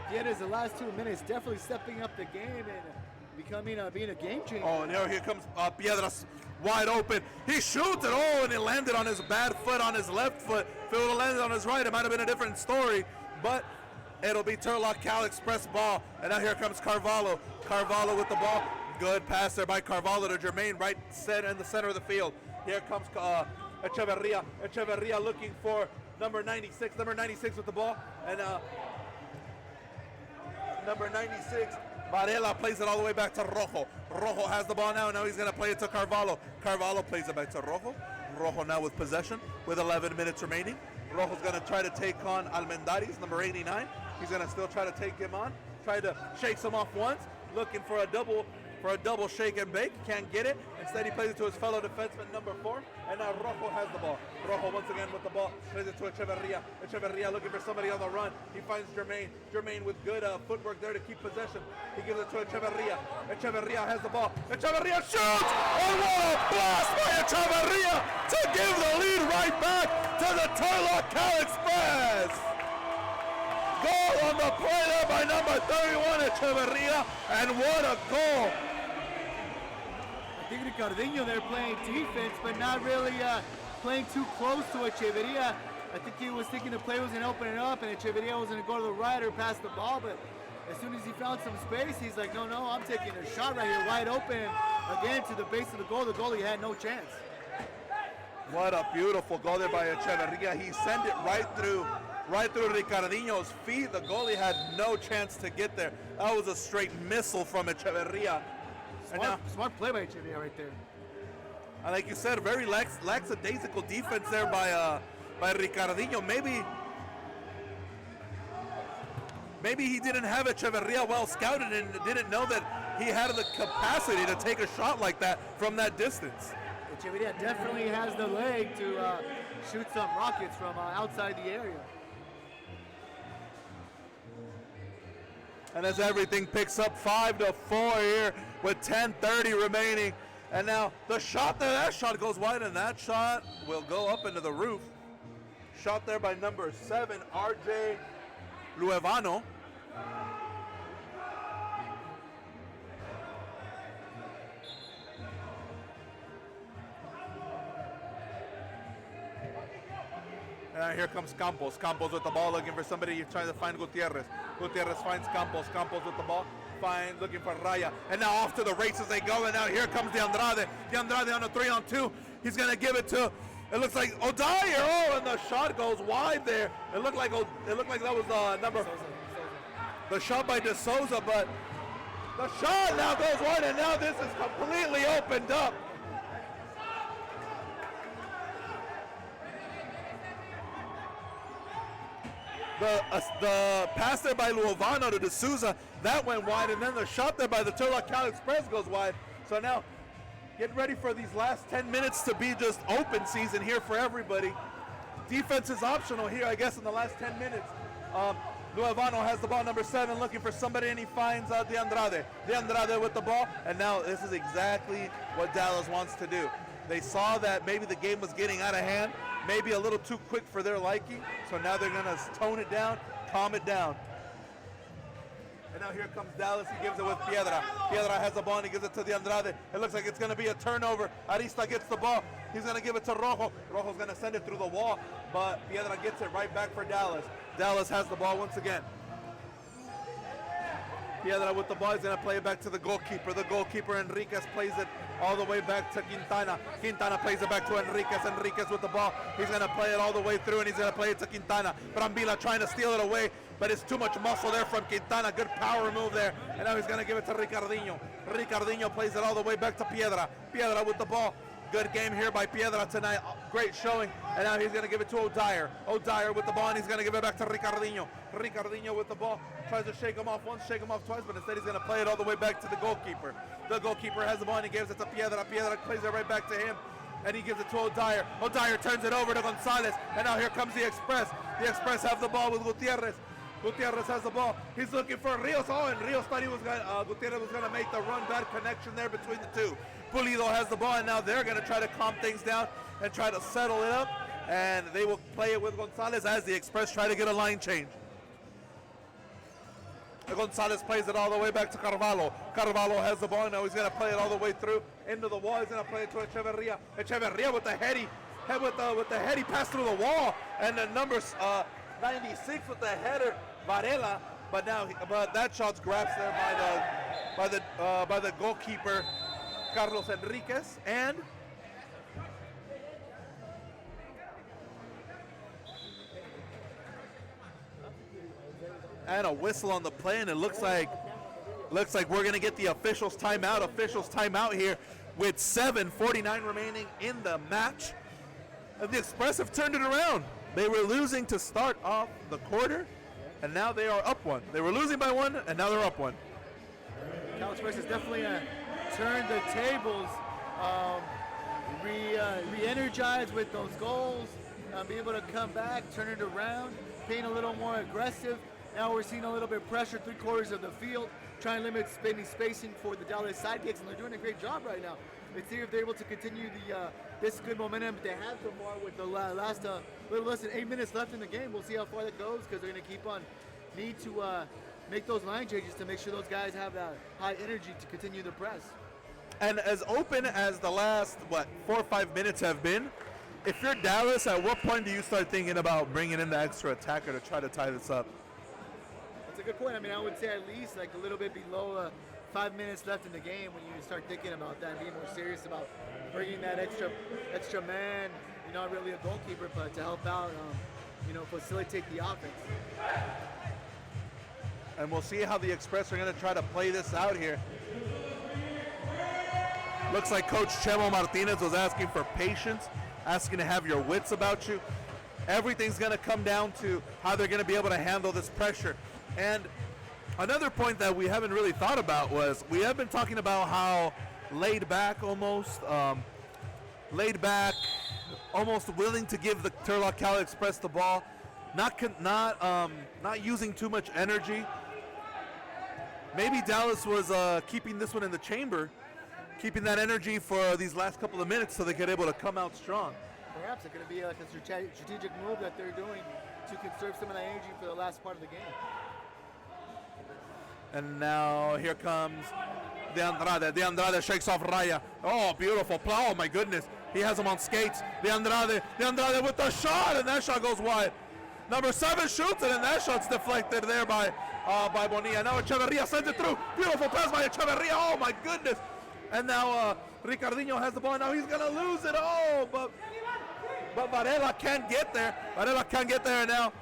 Gutierrez, the last 2 minutes, definitely stepping up the game and being a game changer. Oh, and now here comes Piedras wide open. He shoots it, and it landed on his bad foot, on his left foot. If it would have landed on his right, it might have been a different story. But it'll be Turlock Cal Express ball. And now here comes Carvalho. Carvalho with the ball. Good pass there by Carvalho to Jermaine, right in the center of the field. Here comes Echeverria. Echeverria looking for number 96. Number 96 with the ball. And number 96 Varela plays it all the way back to Rojo. Rojo has the ball now. Now he's going to play it to Carvalho. Carvalho plays it back to Rojo. Rojo now with possession with 11 minutes remaining. Rojo's going to try to take on Almendaris, number 89. He's going to still try to take him on. Try to shake him off once. Looking for a double shake and bake. Can't get it. Instead, he plays it to his fellow defenseman, number 4. And now Rojo has the ball. Rojo once again with the ball. Plays it to Echeverria. Echeverria looking for somebody on the run. He finds Jermaine. Jermaine with good footwork there to keep possession. He gives it to Echeverria. Echeverria has the ball. Echeverria shoots! And what a blast by Echeverria to give the lead right back to the Turlock Cal Express! Goal on the play there by number 31, Echeverria, and what a goal! I think Ricardinho there playing defense, but not really playing too close to Echeverria. I think he was thinking the play was going to open it up, and Echeverria was going to go to the right or pass the ball, but as soon as he found some space, he's like, no, I'm taking a shot right here, wide open, again to the base of the goal. The goalie had no chance. What a beautiful goal there by Echeverria. He sent it right through Ricardinho's feet. The goalie had no chance to get there. That was a straight missile from Echeverria. Smart play by Echeverria right there. And like you said, very lackadaisical defense there by Ricardinho. Maybe he didn't have Echeverria well scouted and didn't know that he had the capacity to take a shot like that from that distance. Echeverria definitely has the leg to shoot some rockets from outside the area. And as everything picks up 5-4 here with 10:30 remaining. And now the shot there, that shot goes wide, and that shot will go up into the roof. Shot there by number 7, RJ Luevano. And here comes Campos. Campos with the ball, looking for somebody, trying to find Gutierrez. Gutierrez finds Campos. Campos with the ball, looking for Raya. And now off to the races they go. And now here comes De Andrade. De Andrade on a 3-on-2. He's going to give it to, it looks like O'Dyer. Oh, and the shot goes wide there. It looked like that was number. The shot by De Souza, but the shot now goes wide, and now this is completely opened up. The pass there by Luovano to De Souza, that went wide, and then the shot there by the Turlock Cal Express goes wide. So now, get ready for these last 10 minutes to be just open season here for everybody. Defense is optional here, I guess, in the last 10 minutes. Luovano has the ball, number 7, looking for somebody, and he finds De Andrade. De Andrade with the ball, and now this is exactly what Dallas wants to do. They saw that maybe the game was getting out of hand, maybe a little too quick for their liking, so now they're going to tone it down, calm it down. And now here comes Dallas. He gives it with Piedra. Piedra has the ball, and he gives it to De Andrade. It looks like it's going to be a turnover. Arista gets the ball. He's going to give it to Rojo. Rojo's going to send it through the wall, but Piedra gets it right back for Dallas. Dallas has the ball once again. Piedra with the ball. He's going to play it back to the goalkeeper. The goalkeeper, Enriquez, plays it all the way back to Quintana. Quintana plays it back to Enriquez. Enriquez with the ball. He's going to play it all the way through, and he's going to play it to Quintana. Brambila trying to steal it away, but it's too much muscle there from Quintana. Good power move there. And now he's going to give it to Ricardinho. Ricardinho plays it all the way back to Piedra. Piedra with the ball. Good game here by Piedra tonight. Great showing. And now he's going to give it to O'Dyer. O'Dyer with the ball, and he's going to give it back to Ricardinho. Ricardinho with the ball. Tries to shake him off once, shake him off twice, but instead he's going to play it all the way back to the goalkeeper. The goalkeeper has the ball, and he gives it to Piedra. Piedra plays it right back to him, and he gives it to O'Dyer. O'Dyer turns it over to Gonzalez, and now here comes the Express. The Express have the ball with Gutierrez. Gutierrez has the ball. He's looking for Rios. Oh, and Rios thought Gutierrez was going to make the run. Bad connection there between the two. Pulido has the ball, and now they're going to try to calm things down and try to settle it up. And they will play it with Gonzalez as the Express try to get a line change. Gonzalez plays it all the way back to Carvalho. Carvalho has the ball. Now he's going to play it all the way through into the wall. He's going to play it to Echeverria. Echeverria with the heady pass through the wall, and the numbers 96 with the header, Varela. But that shot's grabbed there by the goalkeeper, Carlos Enriquez, and a whistle on the play, and it looks like Looks like we're going to get the officials timeout here with 7:49 remaining in the match. And the Express have turned it around. They were losing to start off the quarter, and now they are up one. They were losing by one, and now they're up one. Cal Express has definitely turned the tables, re-energized with those goals, be able to come back, turn it around, being a little more aggressive. Now we're seeing a little bit of pressure 3/4 of the field, trying to limit spacing for the Dallas Sidekicks, and they're doing a great job right now. Let's see if they're able to continue this good momentum that they have so far with the last little less than 8 minutes left in the game. We'll see how far that goes, because they're going to keep on need to make those line changes to make sure those guys have that high energy to continue the press. And as open as the last, 4 or 5 minutes have been, if you're Dallas, at what point do you start thinking about bringing in the extra attacker to try to tie this up? That's a good point. I mean, I would say at least like a little bit below 5 minutes left in the game when you start thinking about that and being more serious about bringing that extra man, not really a goalkeeper, but to help out, facilitate the offense. And we'll see how the Express are going to try to play this out here. Looks like Coach Chemo Martinez was asking for patience, asking to have your wits about you. Everything's going to come down to how they're going to be able to handle this pressure. And another point that we haven't really thought about was we have been talking about how laid back, almost willing to give the Turlock Cal Express the ball, not using too much energy. Maybe Dallas was keeping this one in the chamber, keeping that energy for these last couple of minutes so they get able to come out strong. Perhaps it's going to be like a strategic move that they're doing to conserve some of that energy for the last part of the game. And now here comes De Andrade. De Andrade shakes off Raya. Oh, beautiful. Oh, my goodness. He has him on skates. De Andrade with the shot, and that shot goes wide. Number 7 shoots it, and that shot's deflected there by Bonilla. Now Echeverria sends it through. Beautiful pass by Echeverria. Oh, my goodness. And now Ricardinho has the ball. Now he's going to lose it. Oh, but Varela can't get there. And now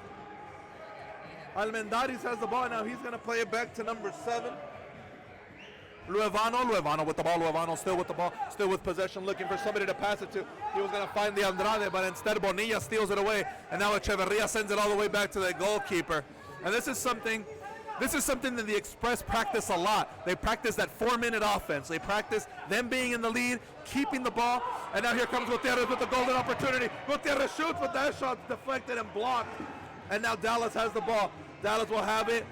Almendaris has the ball. Now he's going to play it back to number 7. Luevano with the ball. Luevano still with the ball, still with possession, looking for somebody to pass it to. He was going to find the Andrade, but instead Bonilla steals it away. And now Echeverria sends it all the way back to the goalkeeper. And this is something that the Express practice a lot. They practice that 4-minute offense. They practice them being in the lead, keeping the ball. And now here comes Gutierrez with the golden opportunity. Gutierrez shoots, but that shot's deflected and blocked. And now Dallas has the ball. Dallas will have it.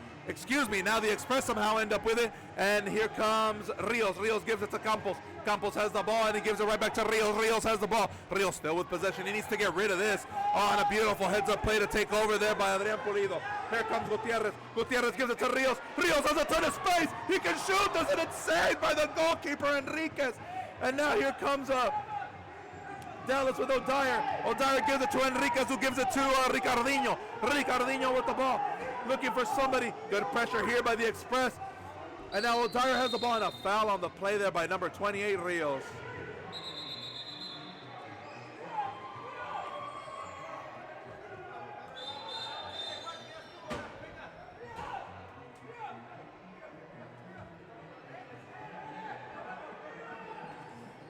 Now the Express somehow end up with it. And here comes Rios. Rios gives it to Campos. Campos has the ball, and he gives it right back to Rios. Rios has the ball. Rios still with possession. He needs to get rid of this. Oh, and a beautiful heads-up play to take over there by Adrian Pulido. Here comes Gutierrez. Gutierrez gives it to Rios. Rios has a ton of space. He can shoot. Doesn't it saved by the goalkeeper, Enriquez. And now here comes Dallas with O'Dyer. O'Dyer gives it to Enriquez, who gives it to Ricardinho. Ricardinho with the ball, looking for somebody. Good pressure here by the Express. And now O'Dyer has the ball, and a foul on the play there by number 28, Rios.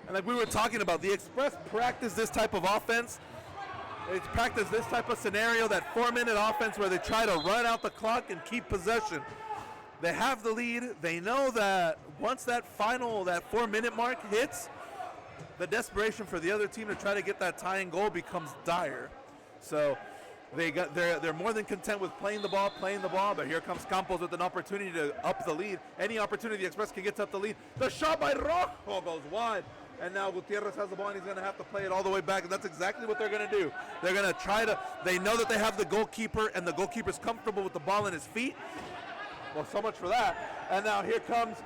And like we were talking about, the Express practice this type of offense. They practice this type of scenario, that 4-minute offense where they try to run out the clock and keep possession. They have the lead. They know that once that 4-minute mark hits, the desperation for the other team to try to get that tying goal becomes dire. So they're more than content with playing the ball, but here comes Campos with an opportunity to up the lead. Any opportunity the Express can get to up the lead. The shot by Rojo goes wide. And now Gutierrez has the ball, and he's going to have to play it all the way back, and that's exactly what they're going to do. They're going to they know that they have the goalkeeper, and the goalkeeper's comfortable with the ball in his feet. Well, so much for that. And now here comes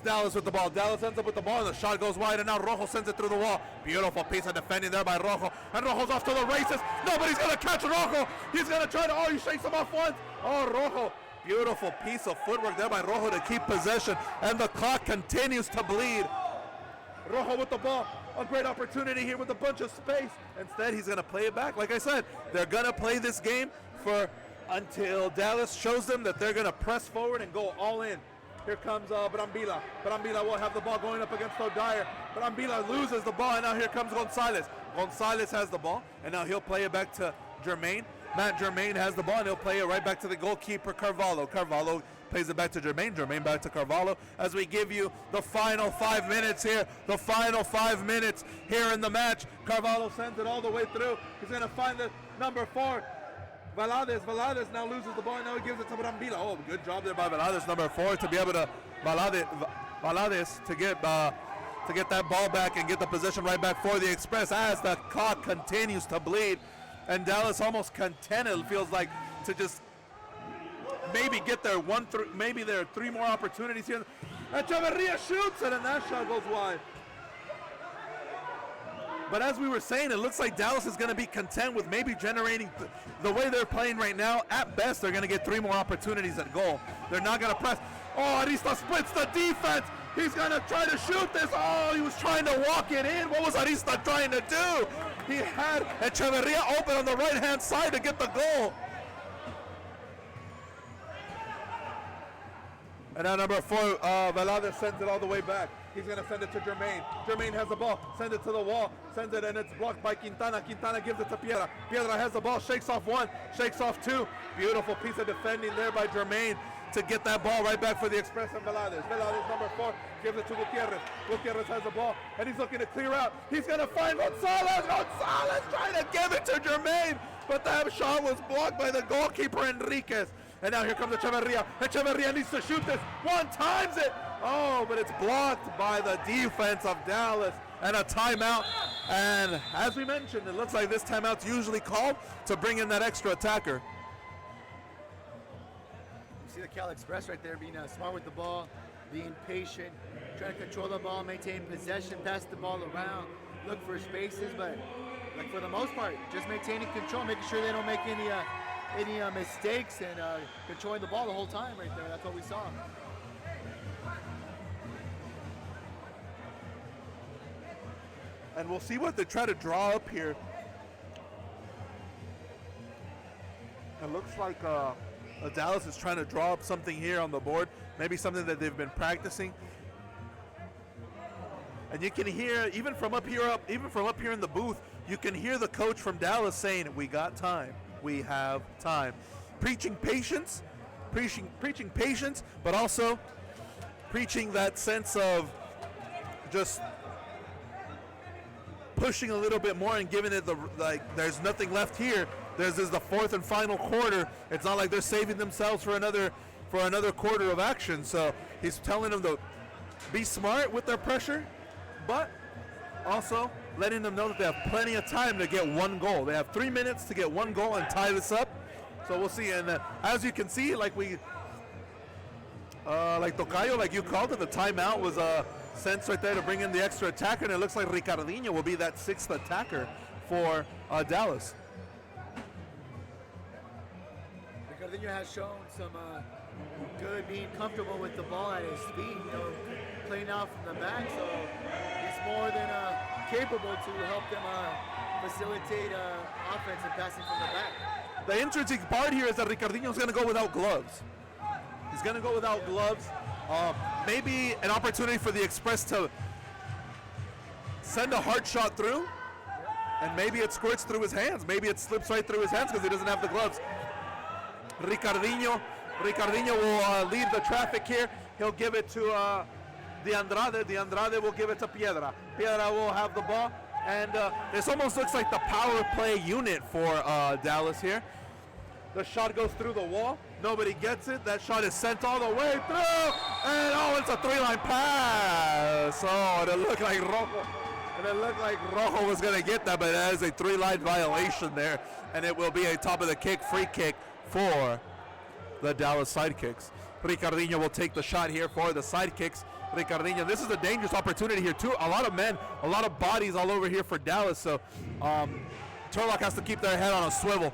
Dallas with the ball. Dallas ends up with the ball, and the shot goes wide, and now Rojo sends it through the wall. Beautiful piece of defending there by Rojo. And Rojo's off to the races. Nobody's going to catch Rojo. He's going to try to, he shakes him off once. Oh, Rojo. Beautiful piece of footwork there by Rojo to keep possession, and the clock continues to bleed. Rojo with the ball, a great opportunity here with a bunch of space. Instead, he's going to play it back. Like I said, they're going to play this game until Dallas shows them that they're going to press forward and go all in. Here comes Brambila. Brambila will have the ball going up against O'Dyer. Brambila loses the ball, and now here comes Gonzalez. Gonzalez has the ball, and now he'll play it back to Jermaine. Matt Jermaine has the ball, and he'll play it right back to the goalkeeper, Carvalho. Carvalho plays it back to Jermaine. Jermaine back to Carvalho as we give you the final 5 minutes here. The final 5 minutes here in the match. Carvalho sends it all the way through. He's going to find the number 4. Valadez now loses the ball, and now he gives it to Brambila. Oh, good job there by Valadez, number 4, to be able to Valadez to get that ball back and get the position right back for the Express as the clock continues to bleed. And Dallas almost contented, it feels like, to just maybe get their maybe there are 3 more opportunities here. Echeverria shoots it, and that shot goes wide. But as we were saying, it looks like Dallas is going to be content with maybe generating the way they're playing right now. At best, they're going to get 3 more opportunities at goal. They're not going to press. Oh, Arista splits the defense. He's going to try to shoot this. Oh, he was trying to walk it in. What was Arista trying to do? He had Echeverria open on the right-hand side to get the goal. And now number 4, Valadez sends it all the way back. He's going to send it to Jermaine. Jermaine has the ball, sends it to the wall, sends it, and it's blocked by Quintana. Quintana gives it to Piedra. Piedra has the ball, shakes off 1, shakes off 2. Beautiful piece of defending there by Jermaine to get that ball right back for the Express and Valadez. Valadez, number 4, gives it to Gutierrez. Gutierrez has the ball, and he's looking to clear out. He's going to find Gonzalez. Gonzalez trying to give it to Jermaine, but that shot was blocked by the goalkeeper, Enriquez. And now here comes Echeverria. Echeverria needs to shoot this. 1 times it. Oh, but it's blocked by the defense of Dallas. And a timeout. And as we mentioned, it looks like this timeout's usually called to bring in that extra attacker. You see the Cal Express right there being smart with the ball, being patient, trying to control the ball, maintain possession, pass the ball around, look for spaces, but like for the most part, just maintaining control, making sure they don't make any mistakes, and controlling the ball the whole time right there. That's what we saw. And we'll see what they try to draw up here. It looks like Dallas is trying to draw up something here on the board, maybe something that they've been practicing. And you can hear, even from up here in the booth, you can hear the coach from Dallas saying, "We got time. We have time." Preaching patience, but also preaching that sense of just pushing a little bit more and giving it there's nothing left here. This is the 4th and final quarter. It's not like they're saving themselves for another quarter of action. So he's telling them to be smart with their pressure, but also letting them know that they have plenty of time to get 1 goal. They have 3 minutes to get 1 goal and tie this up. So we'll see. And as you can see, like Tocayo, like you called it, the timeout was sense right there to bring in the extra attacker, and it looks like Ricardinho will be that 6th attacker for Dallas. Ricardinho has shown some good being comfortable with the ball at his feet, playing out from the back, so he's more than capable to help them facilitate offense and passing from the back. The interesting part here is that Ricardinho is going to go without gloves. He's going to go without gloves. Maybe an opportunity for the Express to send a hard shot through, and maybe it squirts through his hands. Maybe it slips right through his hands because he doesn't have the gloves. Ricardinho will lead the traffic here. He'll give it to De Andrade. De Andrade will give it to Piedra. Piedra will have the ball. And this almost looks like the power play unit for Dallas here. The shot goes through the wall. Nobody gets it. That shot is sent all the way through. And it's a 3-line pass. Oh, and it looked like Rojo was going to get that, but that is a 3-line violation there. And it will be a top of the kick, free kick for the Dallas Sidekicks. Ricardinho will take the shot here for the Sidekicks. Ricardinho, this is a dangerous opportunity here too. A lot of men, a lot of bodies all over here for Dallas. So Turlock has to keep their head on a swivel.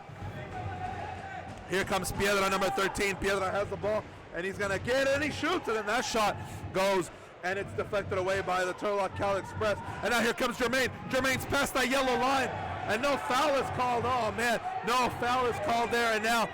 Here comes Piedra, number 13. Piedra has the ball, and he's going to get it, and he shoots it, and that shot goes, and it's deflected away by the Turlock Cal Express. And now here comes Jermaine. Jermaine's past that yellow line, and no foul is called. Oh, man, no foul is called there, and now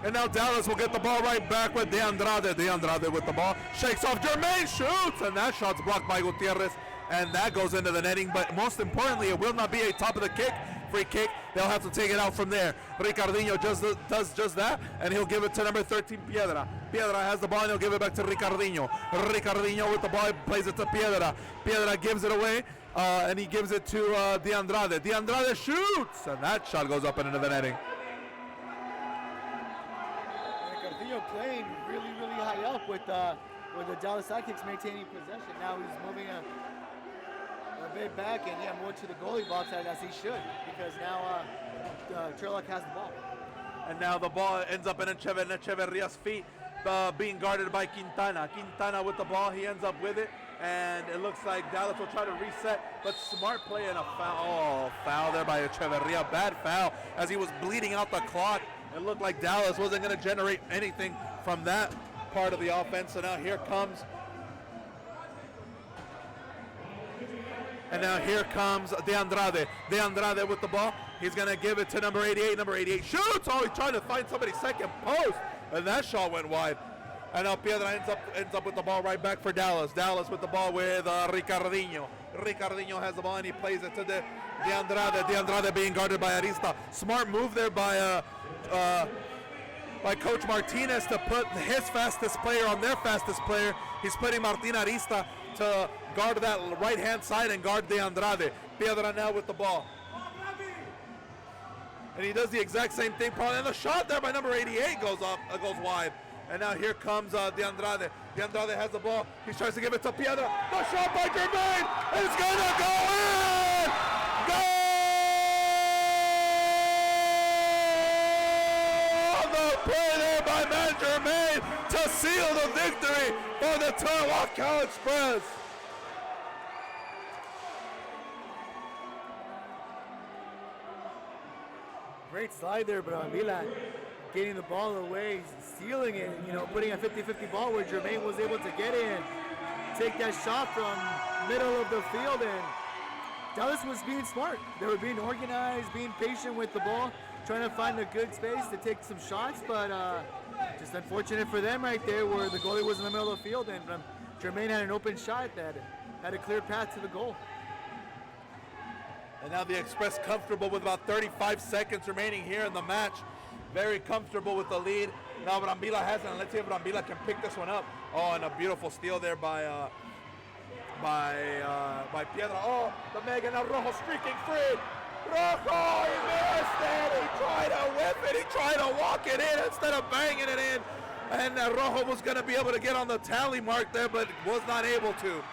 And now Dallas will get the ball right back with De Andrade. De Andrade with the ball. Shakes off Jermaine, shoots, and that shot's blocked by Gutierrez. And that goes into the netting. But most importantly, it will not be a top of the kick. Free kick. They'll have to take it out from there. Ricardinho does just that, and he'll give it to number 13, Piedra. Piedra has the ball, and he'll give it back to Ricardinho. Ricardinho with the ball, plays it to Piedra. Piedra gives it away, and he gives it to De Andrade. De Andrade shoots, and that shot goes up and into the netting. Ricardinho playing really, really high up with the Dallas Sidekicks maintaining possession. Now he's moving a bit back and more to the goalie box as he should, because now Turlock has the ball. And now the ball ends up in Echeverria's feet, being guarded by Quintana. Quintana with the ball, he ends up with it, and it looks like Dallas will try to reset, but smart play and a foul. Oh, foul there by Echeverria, bad foul, as he was bleeding out the clock. It looked like Dallas wasn't going to generate anything from that part of the offense, so now here comes De Andrade. De Andrade with the ball. He's going to give it to number 88. Number 88 shoots. Oh, he's trying to find somebody's second post. And that shot went wide. And now Piedra ends up with the ball right back for Dallas. Dallas with the ball with Ricardinho. Ricardinho has the ball and he plays it to De Andrade. De Andrade being guarded by Arista. Smart move there by Coach Martinez to put his fastest player on their fastest player. He's putting Martin Arista to guard that right-hand side and guard De Andrade. Piedra now with the ball. And he does the exact same thing, probably. And the shot there by number 88 goes wide. And now here comes De Andrade. De Andrade has the ball. He tries to give it to Piedra. The shot by Jermaine is going to go in! Goal! The play there by man Jermaine to seal the victory for the Turlock Cal Express. Great slide there, Brambila, getting the ball away, stealing it, putting a 50-50 ball where Jermaine was able to get in, take that shot from middle of the field, and Dallas was being smart. They were being organized, being patient with the ball, trying to find a good space to take some shots, but just unfortunate for them right there where the goalie was in the middle of the field and Jermaine had an open shot that had a clear path to the goal. And now the Express comfortable with about 35 seconds remaining here in the match. Very comfortable with the lead. Now Brambila has it, and let's see if Brambila can pick this one up. Oh, and a beautiful steal there by Piedra. Oh, the Mega now Rojo streaking free. Rojo, he missed it. He tried to whip it. He tried to walk it in instead of banging it in. And Rojo was going to be able to get on the tally mark there, but was not able to.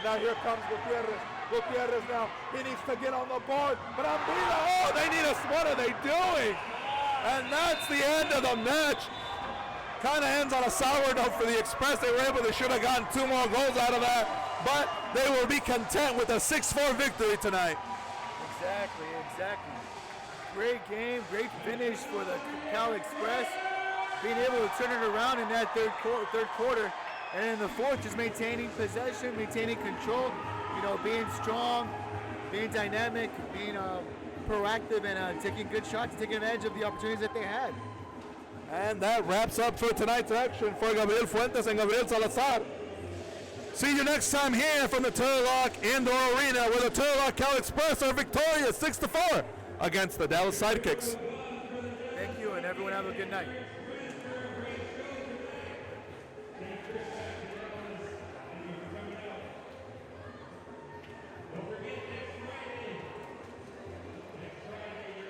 Now here comes Gutierrez. Gutierrez now, he needs to get on the board. Brambila, oh, they need us. What are they doing? And that's the end of the match. Kind of ends on a sour note for the Express. They should have gotten 2 more goals out of that, but they will be content with a 6-4 victory tonight. Exactly. Great game, great finish for the Cal Express. Being able to turn it around in that third quarter. And in the fourth, just maintaining possession, maintaining control, being strong, being dynamic, being proactive, and taking good shots, taking advantage of the opportunities that they had. And that wraps up for tonight's action for Gabriel Fuentes and Gabriel Salazar. See you next time here from the Turlock Indoor Arena, where the Turlock Cal Express are victorious 6-4 against the Dallas Sidekicks. Thank you, and everyone have a good night.